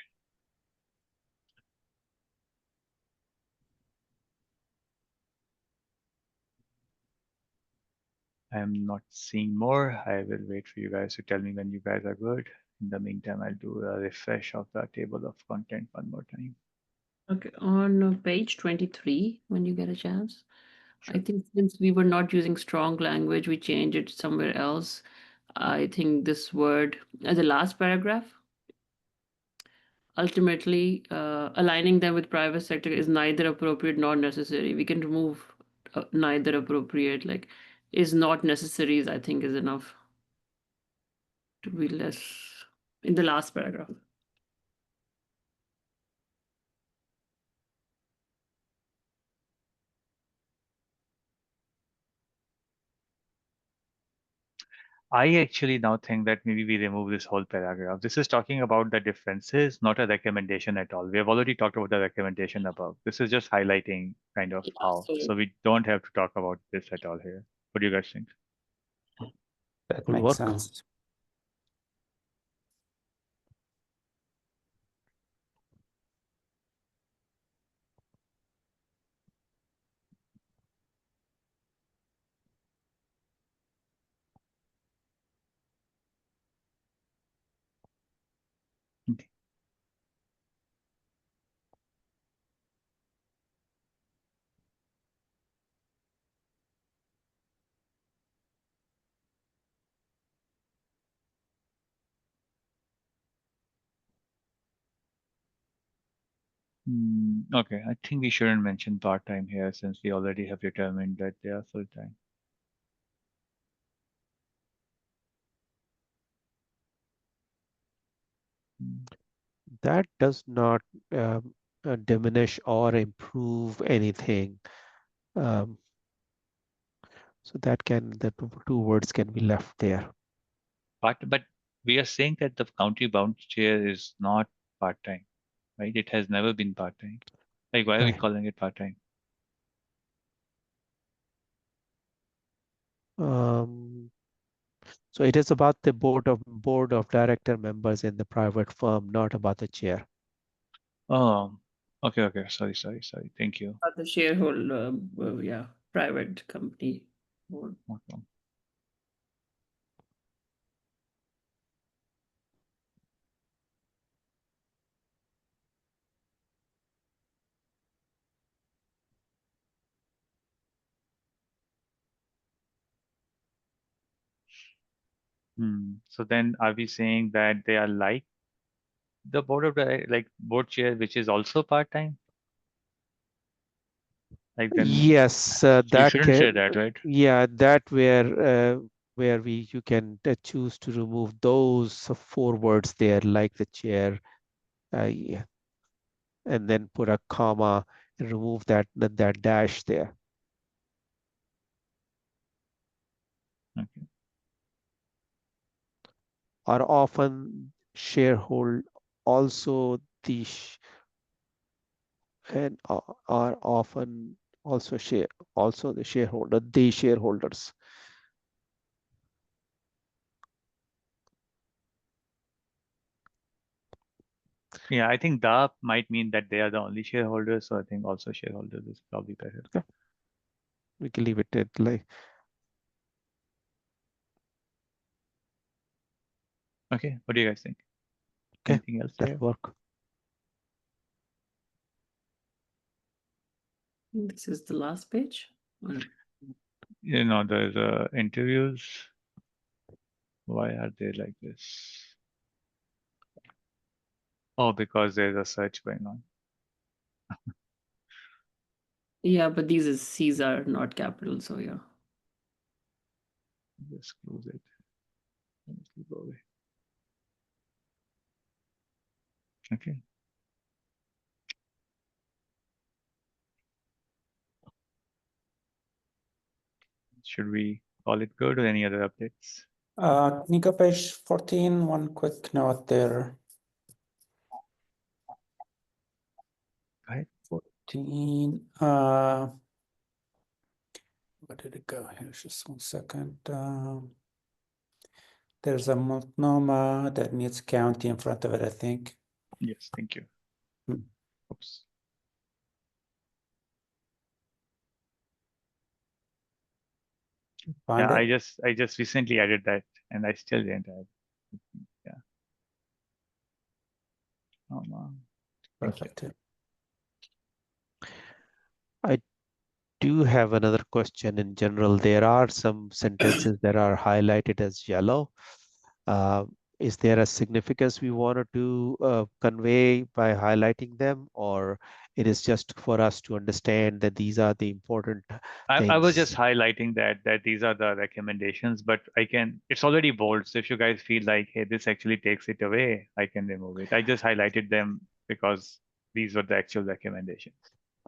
I'm not seeing more. I will wait for you guys to tell me when you guys are good. In the meantime, I'll do a refresh of the table of content one more time. Okay, on page 23, when you get a chance, I Sure. think since we were not using strong language, we changed it somewhere else. I think this word, as the last paragraph, ultimately aligning them with private sector is neither appropriate nor necessary. We can remove neither appropriate, like is not necessary is I think is enough to be less in the last paragraph. I actually now think that maybe we remove this whole paragraph. This is talking about the differences, not a recommendation at all. We have already talked about the recommendation above. This is just highlighting kind of how. So we don't have to talk about this at all here. What do you guys think? That Will makes work. sense. Okay, I think we shouldn't mention part-time here since we already have determined that they are full-time. That does not diminish or improve anything. So that can, the two words can be left there. But we are saying that the county bounce chair is not part-time, right? It has never been part-time. Like, why are we Right. calling it part-time? So it is about the board of director members in the private firm, not about the chair. Oh, okay. Sorry. Thank you. The shareholder, yeah, private company board. Okay. So then are we saying that they are like the board of like board chair, which is also part-time? Like then Yes, you that shouldn't say can, that, right? yeah, that where you can choose to remove those four words there, like the chair, yeah, and then put a comma and remove that dash there. Okay. Are often sharehold also the and are often also the shareholders. Yeah, I think that might mean that they are the only shareholders. So I think also shareholders is probably better. Okay. We can leave it at like. Okay, what do you guys think? Okay, Anything else that'll there? work. This is the last page. You know, there's interviews. Why are they like this? Oh, because there's a search going on. Yeah, but these C's are not capital, so yeah. Just close it. Let's go away. Okay. Should we call it good or any other updates? Can you go page 14? One quick note there. Go ahead. 14. Where did it go? Here's just 1 second. There's a Multnomah that needs county in front of it, I think. Yes, thank you. Hmm. Oops. Find Yeah, it? I just recently added that, and I still didn't add. Yeah. Oh no. Thank you. Perfect. I do have another question in general. There are some sentences that are highlighted as yellow. Is there a significance we wanted to convey by highlighting them, or it is just for us to understand that these are the important I was just things? highlighting that these are the recommendations, but it's already bold. So if you guys feel like, hey, this actually takes it away, I can remove it. I just highlighted them because these were the actual recommendations.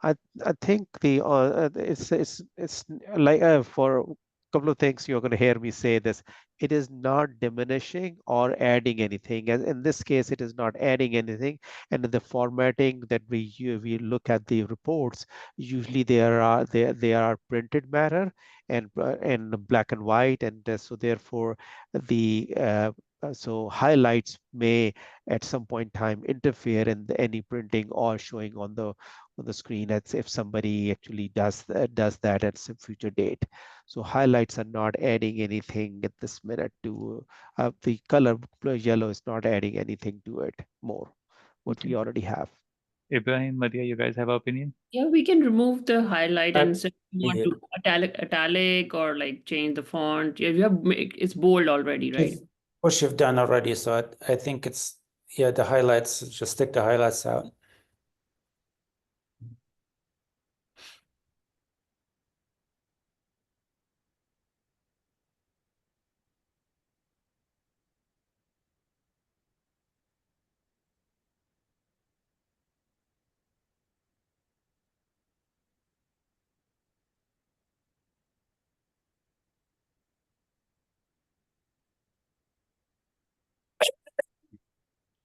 I think it's like for a couple of things you're going to hear me say this. It is not diminishing or adding anything, and in this case, it is not adding anything. And in the formatting that we look at the reports, usually they are printed matter and in black and white, and so therefore the so highlights may at some point in time interfere in any printing or showing on the screen as if somebody actually does that at some future date. So highlights are not adding anything at this minute to the color yellow is not adding anything to it more what we already have. Ibrahim, Maria, you guys have an opinion? Yeah, we can remove the highlight I- and say you want to italic or like change the font. Yeah, you have it's bold already, right? Which you've done already, so I think it's, yeah, the highlights, just stick the highlights out.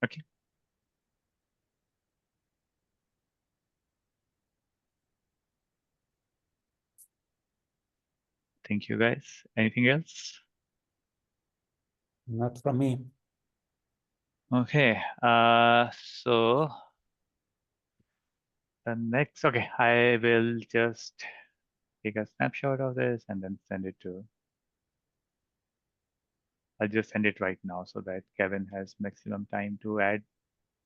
Okay. Thank you, guys. Anything else? Not from me. Okay. So the next, okay, I will just take a snapshot of this and then send it to. I'll just send it right now so that Kevin has maximum time to add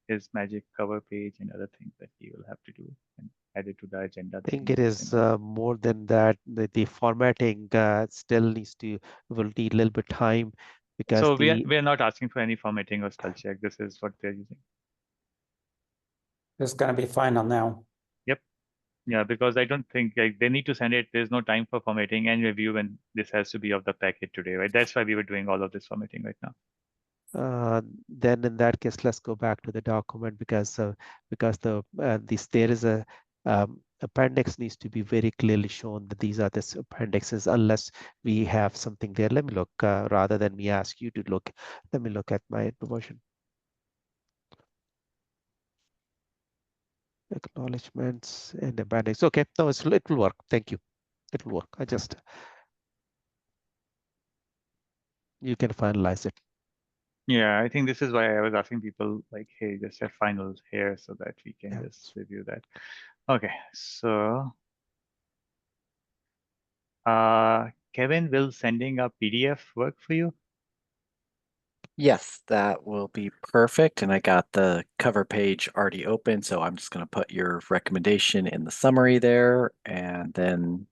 his magic cover page and other things that he will have to do and add it to the agenda. I think it is more than that. The formatting still will need a little bit time because So we're not asking for any formatting or spell check. This is what they're using. It's gonna be final now. Yep. Yeah, because I don't think like they need to send it. There's no time for formatting and review, and this has to be of the packet today, right? That's why we were doing all of this formatting right now. then in that case, let's go back to the document because there is a appendix needs to be very clearly shown that these are the appendixes unless we have something there. Let me look rather than me ask you to look. Let me look at my version. Acknowledgements and appendix. Okay, no, it will work. Thank you. It will work. You can finalize it. Yeah, I think this is why I was asking people like, hey, just have finals here so that we can just review that. Okay, so Kevin, will sending a PDF work for you? Yes, that will be perfect. And I got the cover page already open, so I'm just going to put your recommendation in the summary there, and then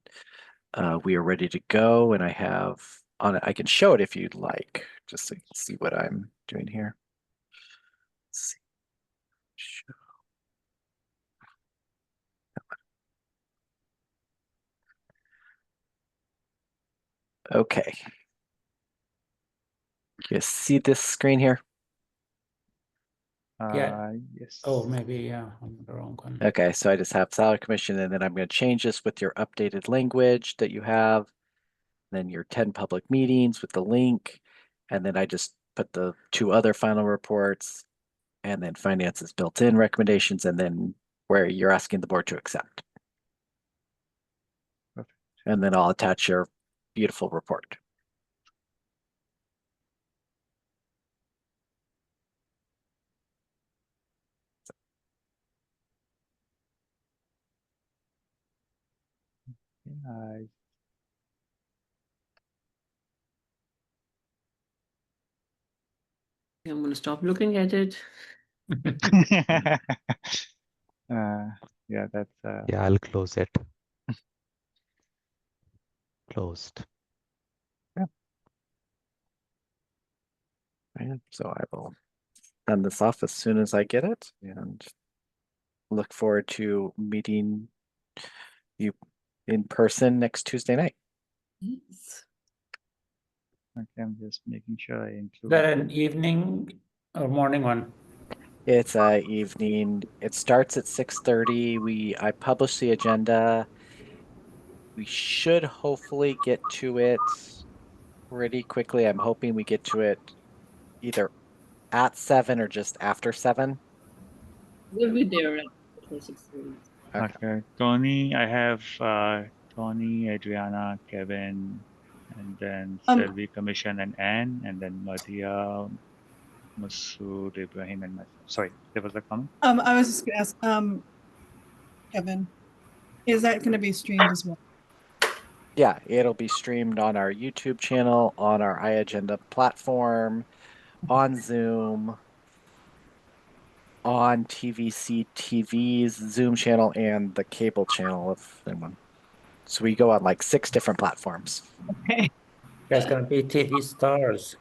we are ready to go. And I have on it, I can show it if you'd like, just so you can see what I'm doing here. Let's see. Show. Okay. You see this screen here? Yeah. Yes. Oh, maybe, yeah, I'm the wrong one. Okay, so I just have salary commission, and then I'm going to change this with your updated language that you have, then your 10 public meetings with the link, and then I just put the 2 other final reports, and then finances built-in recommendations, and then where you're asking the board to accept. Perfect. And then I'll attach your beautiful report. I'm going to stop looking at it. Yeah, that's Yeah, I'll close it. Closed. Right, so I will send this off as soon as I get it and look forward to meeting you in person next Tuesday night. Yes. okay. I'm just making sure I Is include. that an evening or morning one? It's evening. It starts at 6:30. I publish the agenda. We should hopefully get to it pretty quickly. I'm hoping we get to it either at 7 or just after 7. We'll be there at 6:30. Okay. Okay, Tony, I have Tony, Adriana, Kevin, and then Selvi, Commission, and Anne, and then Madhya, Masood, Ibrahim, and myself. Sorry, there was a comment? I was just gonna ask, Kevin, is that gonna be streamed as well? Yeah, it'll be streamed on our YouTube channel, on our iAgenda platform, on Zoom, on TVC TV's Zoom channel, and the cable channel of them. So we go on like 6 different platforms. Okay. That's gonna be TV stars.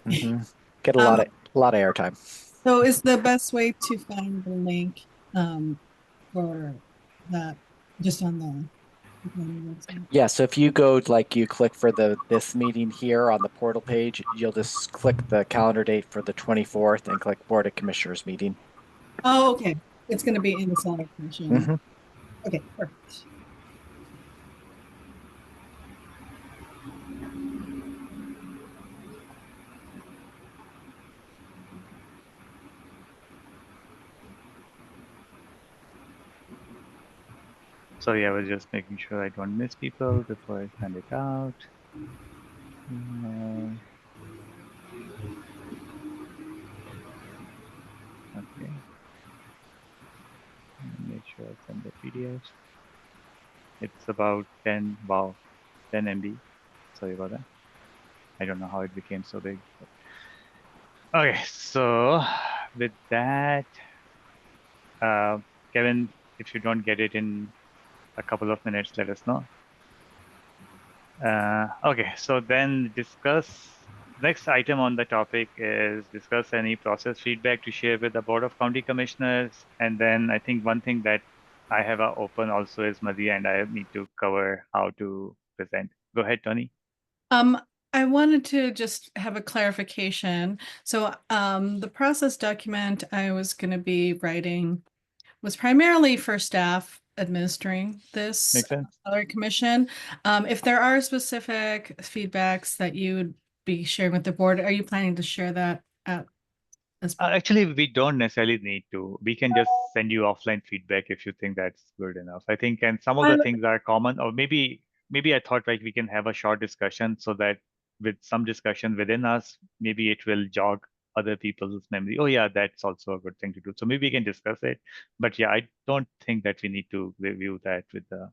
Mhm. Get a lot of airtime. So is the best way to find the link for that just on the website? Yeah, so if you go you click for this meeting here on the portal page, you'll just click the calendar date for the 24th and click Board of Commissioners meeting. Oh, okay. It's gonna be in the Sonic Commission. Mhm. Okay, perfect. Sorry, I was just making sure I don't miss people before I send it out. Okay. Make sure I send the PDF. It's about 10 MB. Sorry about that. I don't know how it became so big. Okay, so with that, Kevin, if you don't get it in a couple of minutes, let us know. Okay, so then next item on the topic is discuss any process feedback to share with the Board of County Commissioners. And then I think one thing that I have open also is Madhya, and I need to cover how to present. Go ahead, Tony. I wanted to just have a clarification. So the process document I was going to be writing was primarily for staff administering this Makes sense. salary commission. If there are specific feedbacks that you would be sharing with the board, are you planning to share that as Actually, we don't necessarily need to. We can just send you offline feedback if you think that's good enough. I think, and some of the things are common, or maybe I thought like we can have a short discussion so that with some discussion within us, maybe it will jog other people's memory. Oh yeah, that's also a good thing to do. So maybe we can discuss it. But yeah, I don't think that we need to review that with the.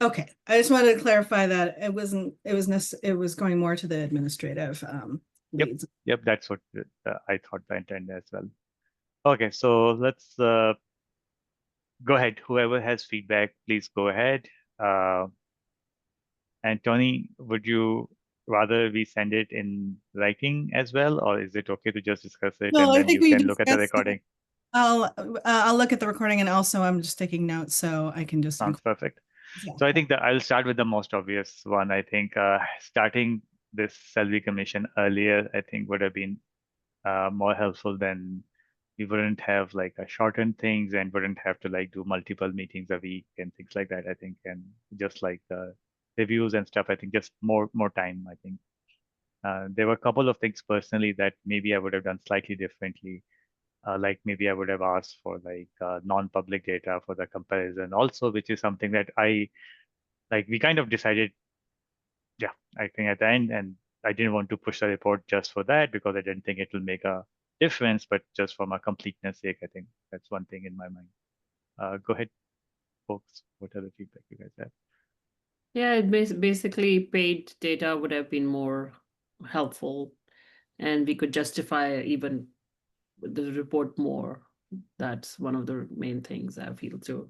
Okay, I just wanted to clarify that it was going more to the administrative leads. Yep, that's what I thought the intent as well. Okay, so let's go ahead. Whoever has feedback, please go ahead. And Tony, would you rather we send it in writing as well, or is it okay to just discuss it No, and I then think you we can look at the discussed it. recording? I'll look at the recording, and also I'm just taking notes so I can just. Sounds perfect. Yeah. So I think that I'll start with the most obvious one. I think starting this Selvi Commission earlier, I think would have been more helpful than we wouldn't have like a shortened things and wouldn't have to like do multiple meetings a week and things like that. I think, and just like the reviews and stuff, I think just more time. I think there were a couple of things personally that maybe I would have done slightly differently. Like maybe I would have asked for like non-public data for the comparison also, which is something that we kind of decided, yeah, I think at the end, and I didn't want to push the report just for that because I didn't think it will make a difference, but just for my completeness sake, I think that's one thing in my mind. Go ahead, folks. What are the feedback you guys have? Yeah, basically paid data would have been more helpful, and we could justify even the report more. That's one of the main things I feel too.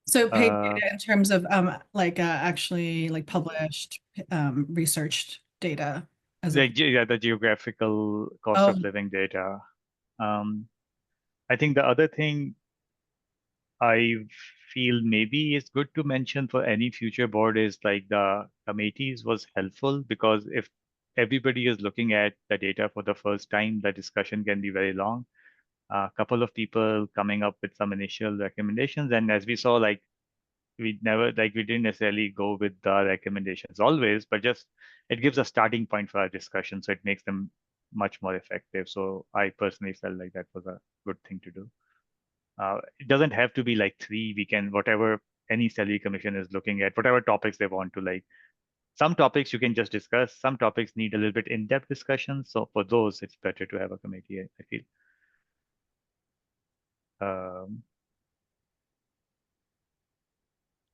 So paid Uh, data in terms of actually like published researched data as a the geographical cost Oh. of living data. I think the other thing I feel maybe is good to mention for any future board is like the committees was helpful, because if everybody is looking at the data for the first time, the discussion can be very long. A couple of people coming up with some initial recommendations, and as we saw, like we didn't necessarily go with the recommendations always, but just it gives a starting point for our discussion, so it makes them much more effective. So I personally felt like that was a good thing to do. It doesn't have to be like 3. We can, whatever any salary commission is looking at, whatever topics they want to like. Some topics you can just discuss. Some topics need a little bit in-depth discussion. So for those, it's better to have a committee, I feel.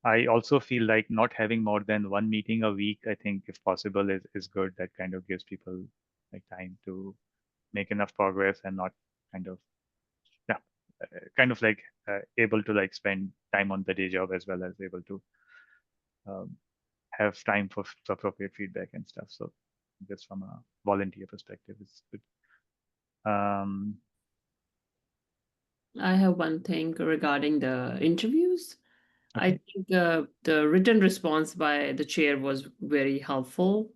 I also feel like not having more than 1 meeting a week, I think if possible is good. That kind of gives people like time to make enough progress and not kind of, yeah, able to like spend time on the day job as well as able to have time for appropriate feedback and stuff. So just from a volunteer perspective, it's good. I have one thing regarding the interviews. I Okay. think the written response by the chair was very helpful.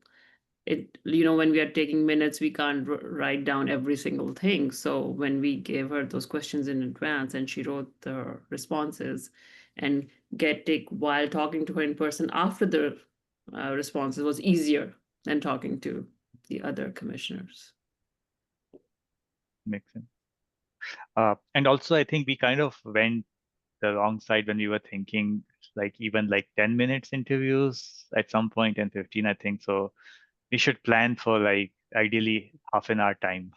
When we are taking minutes, we can't write down every single thing. So when we gave her those questions in advance and she wrote the responses, and take while talking to her in person after the responses was easier than talking to the other commissioners. Makes sense. And also, I think we kind of went the wrong side when we were thinking like even like 10 minutes interviews at some point and 15, I think. So we should plan for like ideally half an hour time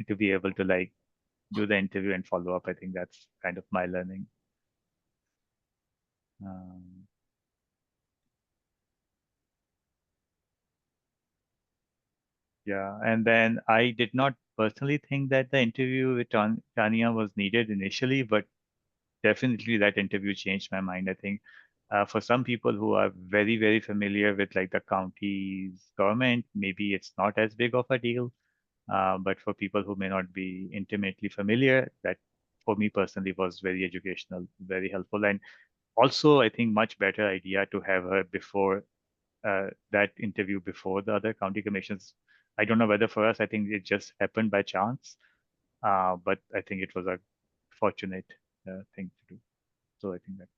to be able to like do the interview and follow up. I think that's kind of my learning. Yeah, and then I did not personally think that the interview with Tanya was needed initially, but definitely that interview changed my mind. I think for some people who are very, very familiar with like the county's government, maybe it's not as big of a deal. But for people who may not be intimately familiar, that for me personally was very educational, very helpful. And also, I think much better idea to have her before that interview before the other county commissions. I don't know whether for us, I think it just happened by chance, but I think it was a fortunate thing to do. So I think that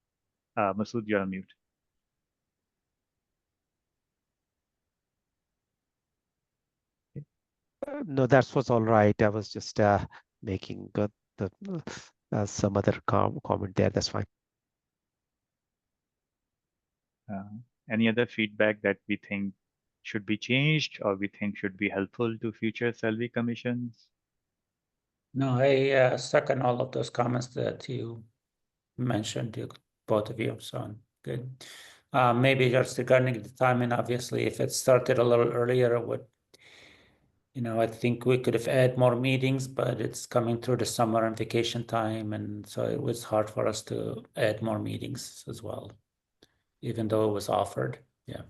Masood, you're on mute. No, that was all right. I was just making some other comment there. That's fine. Any other feedback that we think should be changed or we think should be helpful to future salary commissions? No, I second all of those comments that you mentioned, both of you. So good. Maybe just regarding the timing, obviously, if it started a little earlier, it would, I think we could have had more meetings, but it's coming through the summer and vacation time. And so it was hard for us to add more meetings as well, even though it was offered. Yeah.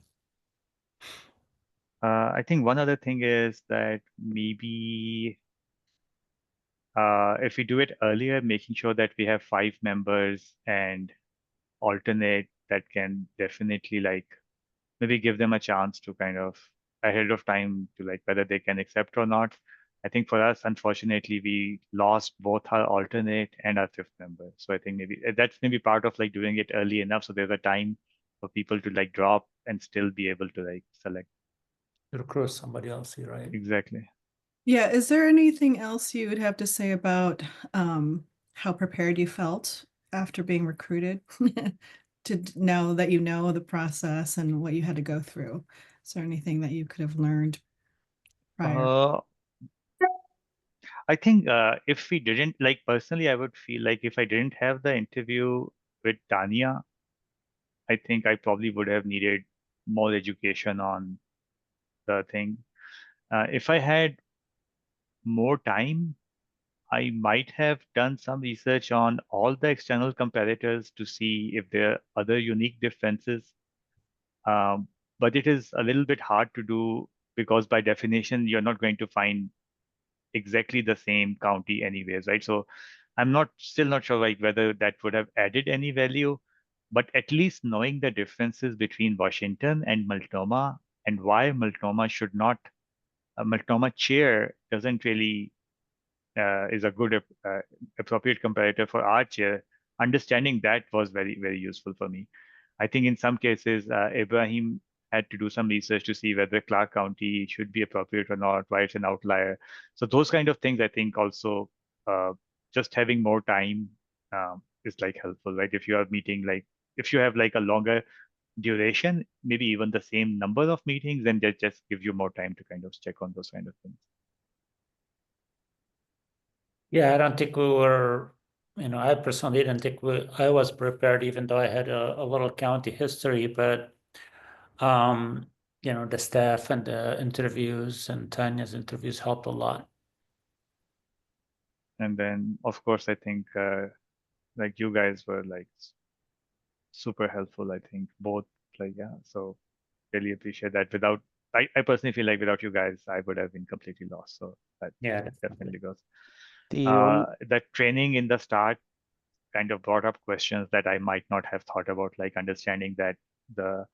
I think one other thing is that maybe if we do it earlier, making sure that we have 5 members and alternate that can definitely like maybe give them a chance to kind of ahead of time to like whether they can accept or not. I think for us, unfortunately, we lost both our alternate and our 5th member. So I think maybe that's maybe part of like doing it early enough so there's a time for people to like drop and still be able to like select. Recruit somebody else, right? Exactly. Yeah, is there anything else you would have to say about how prepared you felt after being recruited to know that you know the process and what you had to go through? Is there anything that you could have learned prior? I think if we didn't, like personally, I would feel like if I didn't have the interview with Tanya, I think I probably would have needed more education on the thing. If I had more time, I might have done some research on all the external comparators to see if there are other unique differences. But it is a little bit hard to do because by definition, you're not going to find exactly the same county anyways, right? So I'm still not sure like whether that would have added any value, but at least knowing the differences between Washington and Multnomah and why Multnomah should not, Multnomah chair doesn't really is a good appropriate comparator for our chair. Understanding that was very, very useful for me. I think in some cases, Ibrahim had to do some research to see whether Clark County should be appropriate or not, why it's an outlier. So those kind of things, I think also just having more time is like helpful, right? If you are meeting, like if you have like a longer duration, maybe even the same number of meetings, then that just gives you more time to kind of check on those kind of things. Yeah, I don't think we were, I personally didn't think I was prepared, even though I had a little county history, but the staff and the interviews and Tanya's interviews helped a lot. And then, of course, I think like you guys were like super helpful. I think both, like, yeah. So really appreciate that. I personally feel like without you guys, I would have been completely lost. So that definitely goes. The training in the start kind of brought up questions that I might not have thought about, like understanding that the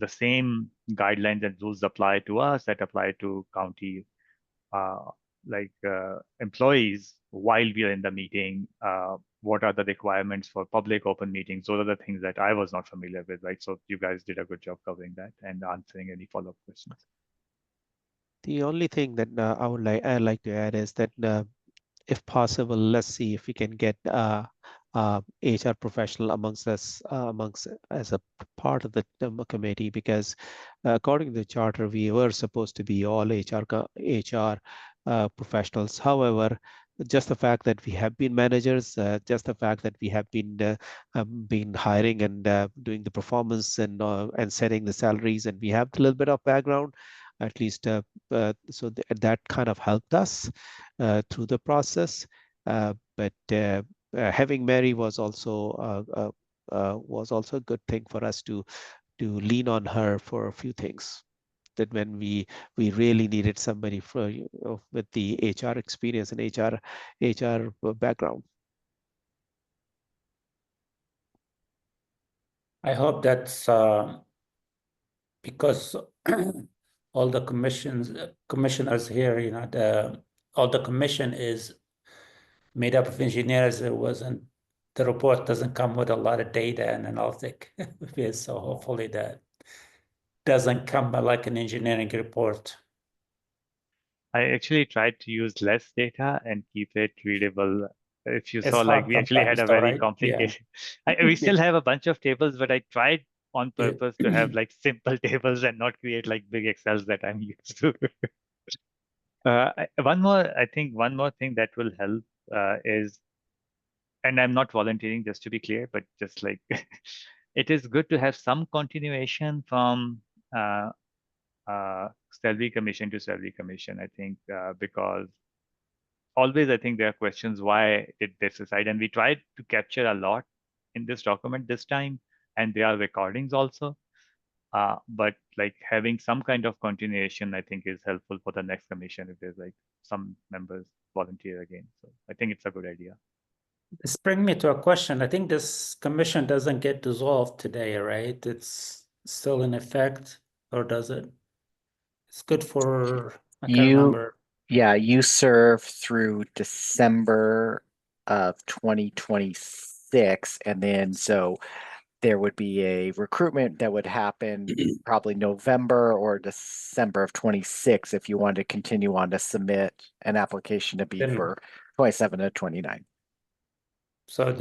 same guidelines and rules apply to us that apply to county employees while we are in the meeting. What are the requirements for public open meetings? Those are the things that I was not familiar with, right? So you guys did a good job covering that and answering any follow-up questions. The only thing that I'd like to add is that if possible, let's see if we can get HR professional amongst us, as a part of the committee, because according to the charter, we were supposed to be all HR professionals. However, just the fact that we have been managers, just the fact that we have been hiring and doing the performance and setting the salaries, and we have a little bit of background, at least so that kind of helped us through the process. But having Mary was also a good thing for us to lean on her for a few things. That when we really needed somebody for with the HR experience and HR background. I hope that's because all the commissioners here, all the commission is made up of engineers. The report doesn't come with a lot of data and analytic. So hopefully that doesn't come like an engineering report. I actually tried to use less data and keep it readable. If you saw, like, we actually had a very complicated, we still have a bunch of tables, but I tried on purpose to have like simple tables and not create like big Excels that I'm used to. One more thing that will help is, and I'm not volunteering, just to be clear, but just like, it is good to have some continuation from salary commission to salary commission, I think, because always I think there are questions, why did this decide? And we tried to capture a lot in this document this time, and there are recordings also. But like having some kind of continuation, I think, is helpful for the next commission if there's like some members volunteer again. So I think it's a good idea. This brings me to a question. I think this commission doesn't get dissolved today, right? It's still in effect, or does it? It's good for, I can't remember. Yeah, you serve through December of 2026, and then so there would be a recruitment that would happen probably November or December of 26 if you wanted to continue on to submit an application to be for 27 to 29. So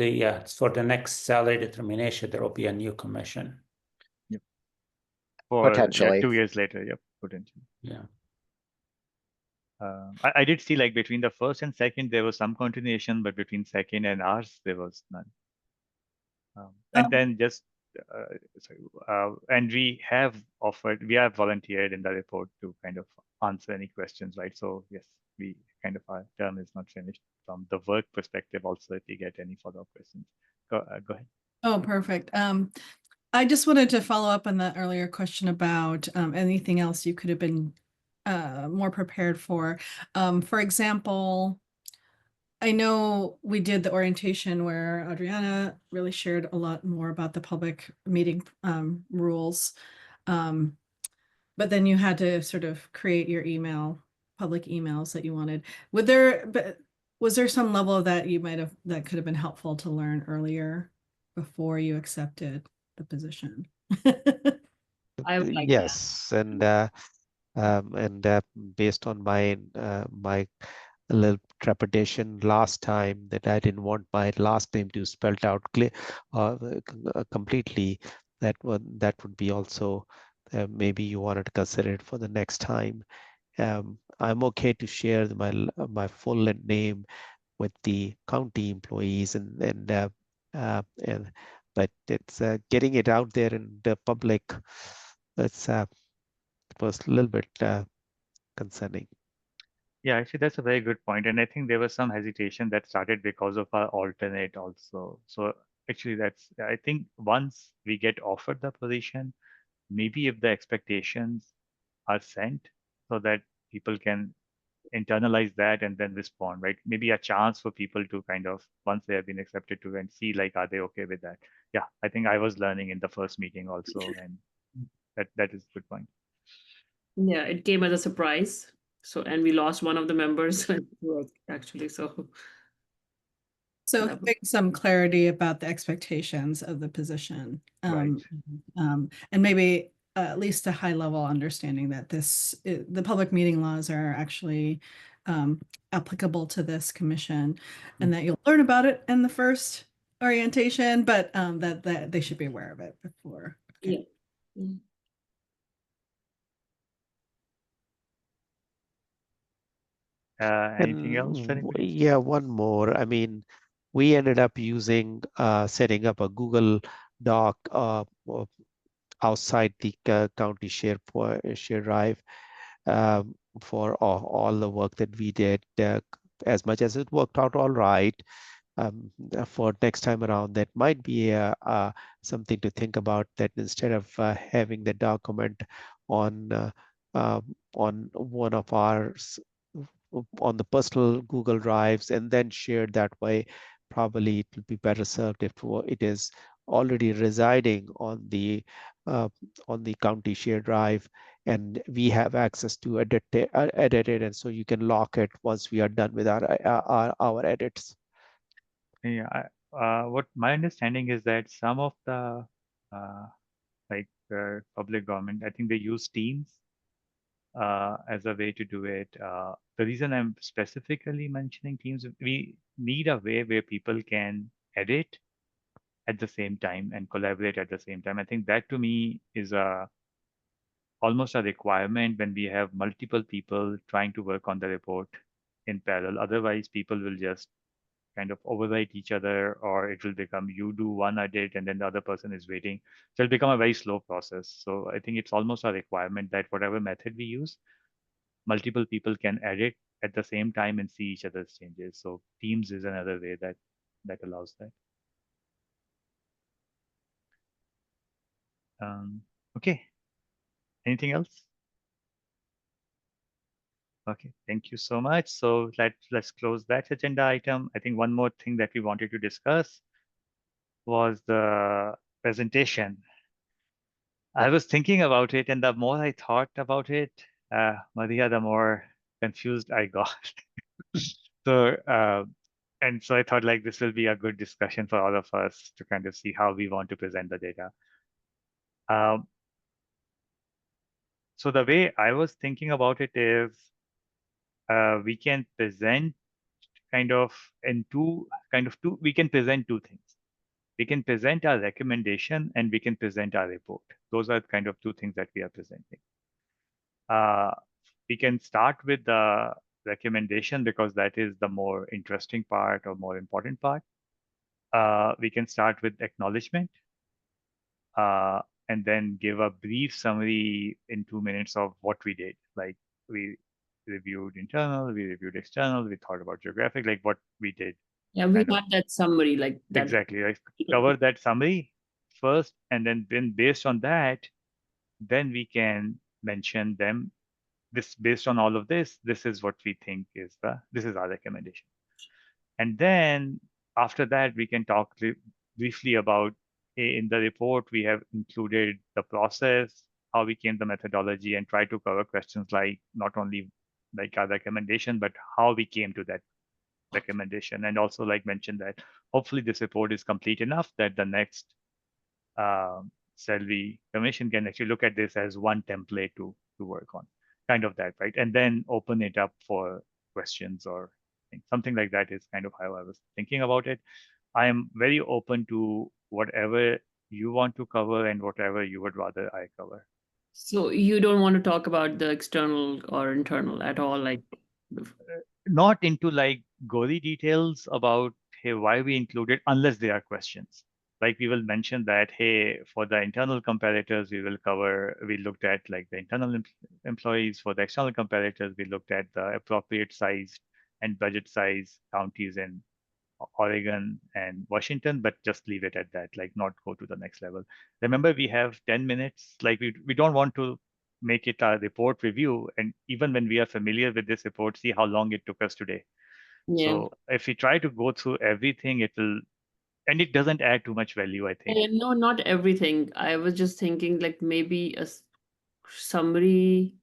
for the next salary determination, there will be a new commission. Yep. Potentially. 2 years later, yep, potentially. Yeah. I did see like between the first and second, there was some continuation, but between second and ours, there was none. And then just and we have volunteered in the report to kind of answer any questions, right? So yes, we kind of, our term is not finished from the work perspective also, if we get any follow-up questions. Go ahead. Oh, perfect. I just wanted to follow up on the earlier question about anything else you could have been more prepared for. For example, I know we did the orientation where Adriana really shared a lot more about the public meeting rules. But then you had to sort of create your public emails that you wanted. Was there some level of that that could have been helpful to learn earlier before you accepted the position? I would like that. Yes, and based on my my little trepidation last time that I didn't want my last name to spelled out clear completely, that would be also maybe you wanted to consider it for the next time. I'm okay to share my full name with the county employees but it's getting it out there in the public. It was a little bit concerning. Yeah, actually, that's a very good point. And I think there was some hesitation that started because of our alternate also. So actually, I think once we get offered the position, maybe if the expectations are sent so that people can internalize that and then respond, right? Maybe a chance for people to kind of, once they have been accepted, to and see like, are they okay with that? Yeah, I think I was learning in the first meeting also, and that is a good point. Yeah, it came as a surprise. So, and we lost one of the members actually. So Getting some clarity about the expectations of the position. Right. And maybe at least a high level understanding that the public meeting laws are actually applicable to this commission, and that you'll learn about it in the first orientation, but that they should be aware of it before. Okay. yeah. Anything else? Yeah, one more. I mean, we ended up using setting up a Google Doc outside the county share drive for all the work that we did. As much as it worked out all right, for next time around, that might be something to think about, that instead of having the document on one of ours on the personal Google Drives and then shared that way, probably it will be better served if it is already residing on the county share drive, and we have access to edit it, and so you can lock it once we are done with our edits. Yeah, what my understanding is that some of the public government, I think they use Teams as a way to do it. The reason I'm specifically mentioning Teams, we need a way where people can edit at the same time and collaborate at the same time. I think that to me is almost a requirement when we have multiple people trying to work on the report in parallel. Otherwise, people will just kind of overwrite each other, or it will become you do one edit and then the other person is waiting. So it'll become a very slow process. So I think it's almost a requirement that whatever method we use, multiple people can edit at the same time and see each other's changes. So Teams is another way that allows that. Okay. Anything else? Okay, thank you so much. So let's close that agenda item. I think one more thing that we wanted to discuss was the presentation. I was thinking about it, and the more I thought about it, Maria, the more confused I got. And so I thought like this will be a good discussion for all of us to kind of see how we want to present the data. So the way I was thinking about it is we can present we can present two things. We can present our recommendation and we can present our report. Those are kind of two things that we are presenting. We can start with the recommendation because that is the more interesting part or more important part. We can start with acknowledgement. and then give a brief summary in 2 minutes of what we did. Like we reviewed internal, we reviewed external, we thought about geographic, like what we did. Yeah, we kind of- had that summary like that. Exactly. Like cover that summary first, and then based on that, then we can mention them. This based on all of this is what we think this is our recommendation. And then after that, we can talk briefly about in the report, we have included the process, how we came to the methodology, and try to cover questions like not only like our recommendation, but how we came to that recommendation. And also like mention that hopefully this report is complete enough that the next Salary Commission can actually look at this as one template to work on, kind of that, right? And then open it up for questions or something like that is kind of how I was thinking about it. I am very open to whatever you want to cover and whatever you would rather I cover. So you don't want to talk about the external or internal at all, like Not into like gory details about hey why we included, unless there are questions. Like we will mention that hey, for the internal comparators we looked at like the internal employees. For the external comparators, we looked at the appropriate size and budget size counties in Oregon and Washington, but just leave it at that, like not go to the next level. Remember, we have 10 minutes. Like we don't want to make it a report review. And even when we are familiar with this report, see how long it took us today. yeah. So if we try to go through everything, and it doesn't add too much value, I think. No, not everything. I was just thinking like maybe a summary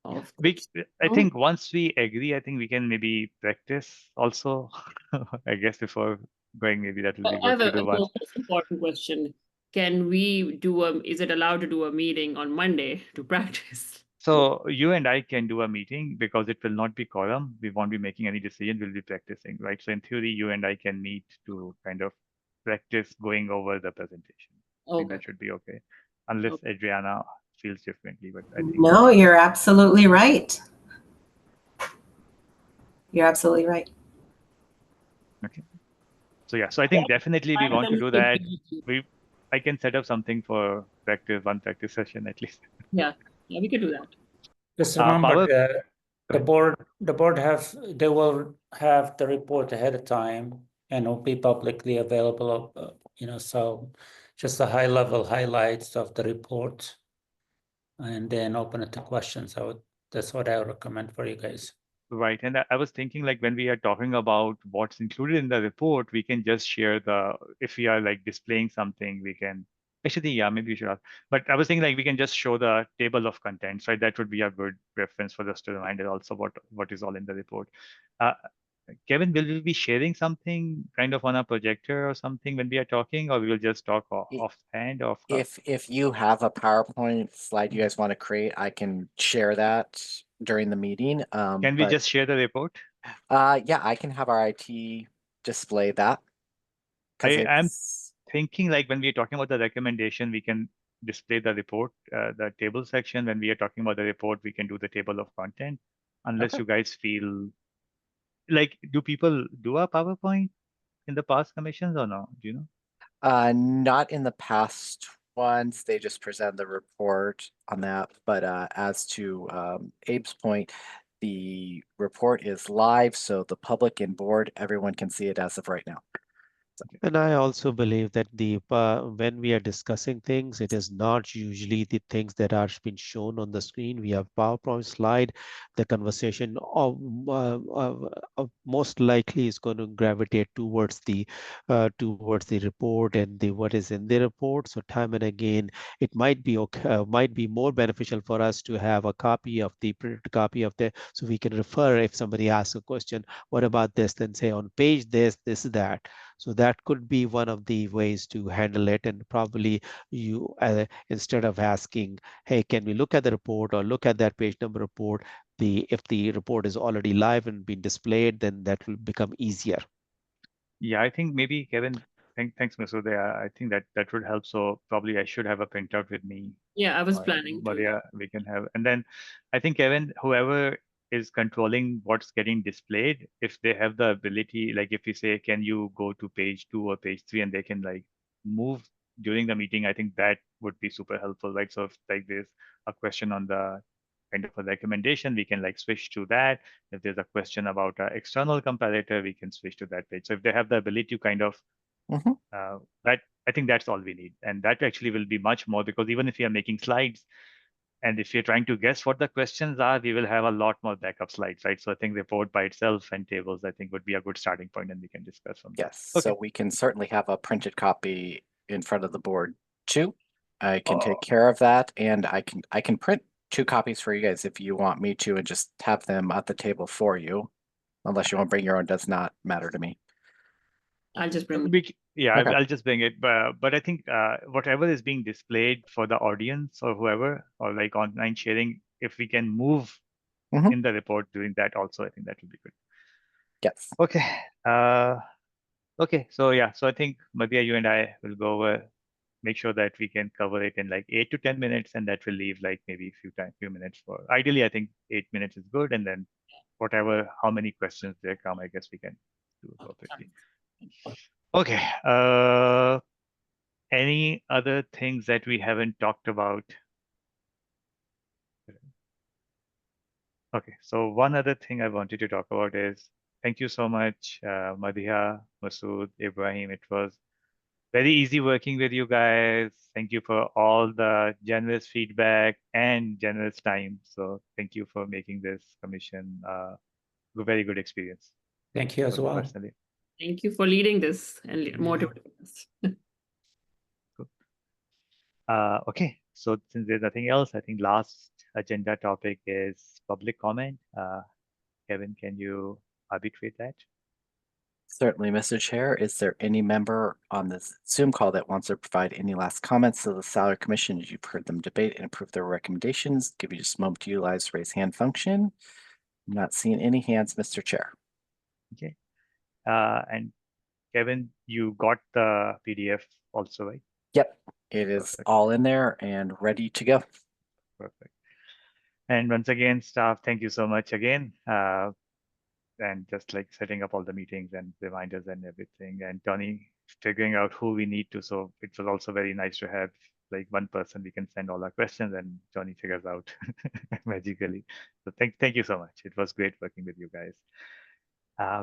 of. I think once we agree, I think we can maybe practice also, I guess, before going, maybe that will be I have good to a do once. most important question. Can we is it allowed to do a meeting on Monday to practice? So you and I can do a meeting because it will not be quorum. We won't be making any decision. We'll be practicing, right? So in theory, you and I can meet to kind of practice going over the presentation. I think Okay. that should be okay, unless Adriana feels differently. But I think No, you're absolutely right. You're absolutely right. okay. So yeah, so I think definitely we want to do that. I can set up something for one practice session at least. Yeah, we could do that. Just Power- remember, the board they will have the report ahead of time and will be publicly available. So just the high level highlights of the report, and then open it to questions. That's what I would recommend for you guys. Right. And I was thinking like when we are talking about what's included in the report, we can just share if we are like displaying something, we can actually, yeah, maybe we should have. But I was thinking like we can just show the table of contents, right? That would be a good reference for us to remind us also what is all in the report. Kevin, will we be sharing something kind of on a projector or something when we are talking, or we will just talk offhand? If you have a PowerPoint slide you guys want to create, I can share that during the meeting. Can we just share the report? Yeah, I can have our IT display that. I am thinking like when we are talking about the recommendation, we can display the report, the table section. When we are talking about the report, we can do the table of content, unless you guys feel like, do people do a PowerPoint in the past commissions or no? Do you know? Not in the past ones, they just present the report on that. But as to Abe's point, the report is live, so the public and board, everyone can see it as of right now. And I also believe that when we are discussing things, it is not usually the things that are being shown on the screen. We have PowerPoint slide. The conversation most likely is going to gravitate towards the report and what is in the report. So time and again, it might be more beneficial for us to have a copy of the printed copy of so we can refer if somebody asks a question. What about this? Then say on page this, that. So that could be one of the ways to handle it. And probably you, instead of asking, hey, can we look at the report or look at that page number report, if the report is already live and been displayed, then that will become easier. Yeah, I think maybe Kevin, thanks, Masood. I think that would help. So probably I should have a printout with me. Yeah, I was planning But to. yeah, we can have. And then I think Kevin, whoever is controlling what's getting displayed, if they have the ability, like if you say, can you go to page 2 or page 3, and they can like move during the meeting, I think that would be super helpful, right? So if like there's a question on the kind of a recommendation, we can like switch to that. If there's a question about an external comparator, we can switch to that page. So if they have the ability to kind of that, I think that's all we need. And that actually will be much more, because even if we are making slides, and if you're trying to guess what the questions are, we will have a lot more backup slides, right? So I think report by itself and tables, I think would be a good starting point, and we can discuss from there. Yes, Okay. so we can certainly have a printed copy in front of the board too. I can take care of that, and I can print 2 copies for you guys if you want me to, and just have them at the table for you. Unless you want to bring your own, does not matter to me. I'll just bring. Yeah, Okay. I'll just bring it. But I think whatever is being displayed for the audience or whoever, or like online sharing, if we can move in the report doing that also, I think that would be good. Yes. Okay. Okay. So yeah. So I think Madhya, you and I will go over, make sure that we can cover it in like 8 to 10 minutes, and that will leave like maybe a few minutes for. Ideally, I think 8 minutes is good, and then whatever, how many questions there come, I guess we can do appropriately. Okay. Any other things that we haven't talked about? Okay, so one other thing I wanted to talk about is thank you so much, Madhya, Masood, Ibrahim. It was very easy working with you guys. Thank you for all the generous feedback and generous time. So thank you for making this commission a very good experience. Thank you as for me well. personally. Thank you for leading this and motivating us. Okay, so since there's nothing else, I think last agenda topic is public comment. Kevin, can you arbitrate that? Certainly, Mr. Chair. Is there any member on this Zoom call that wants to provide any last comments to the Salary Commission as you've heard them debate and approve their recommendations? Give you just a moment to utilize raise hand function. I'm not seeing any hands, Mr. Chair. Okay. And Kevin, you got the PDF also, right? Yep, it is all in there and ready to go. Perfect. And once again, staff, thank you so much again. And just like setting up all the meetings and reminders and everything, and Tony figuring out who we need to. So it was also very nice to have like one person we can send all our questions, and Tony figures out magically. So thank you so much. It was great working with you guys.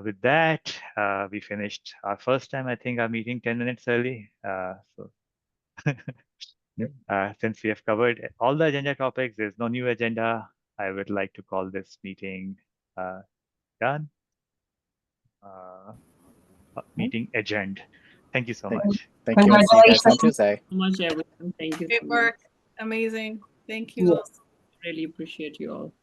With that, we finished our first time, I think, our meeting 10 minutes early. Since we have covered all the agenda topics, there's no new agenda. I would like to call this meeting done. Meeting adjourned. Thank you so much. Thank you. And see you guys on Congratulations. Tuesday. So much, everyone. Thank you. Great so much. work. Amazing. Thank you. Really appreciate you all.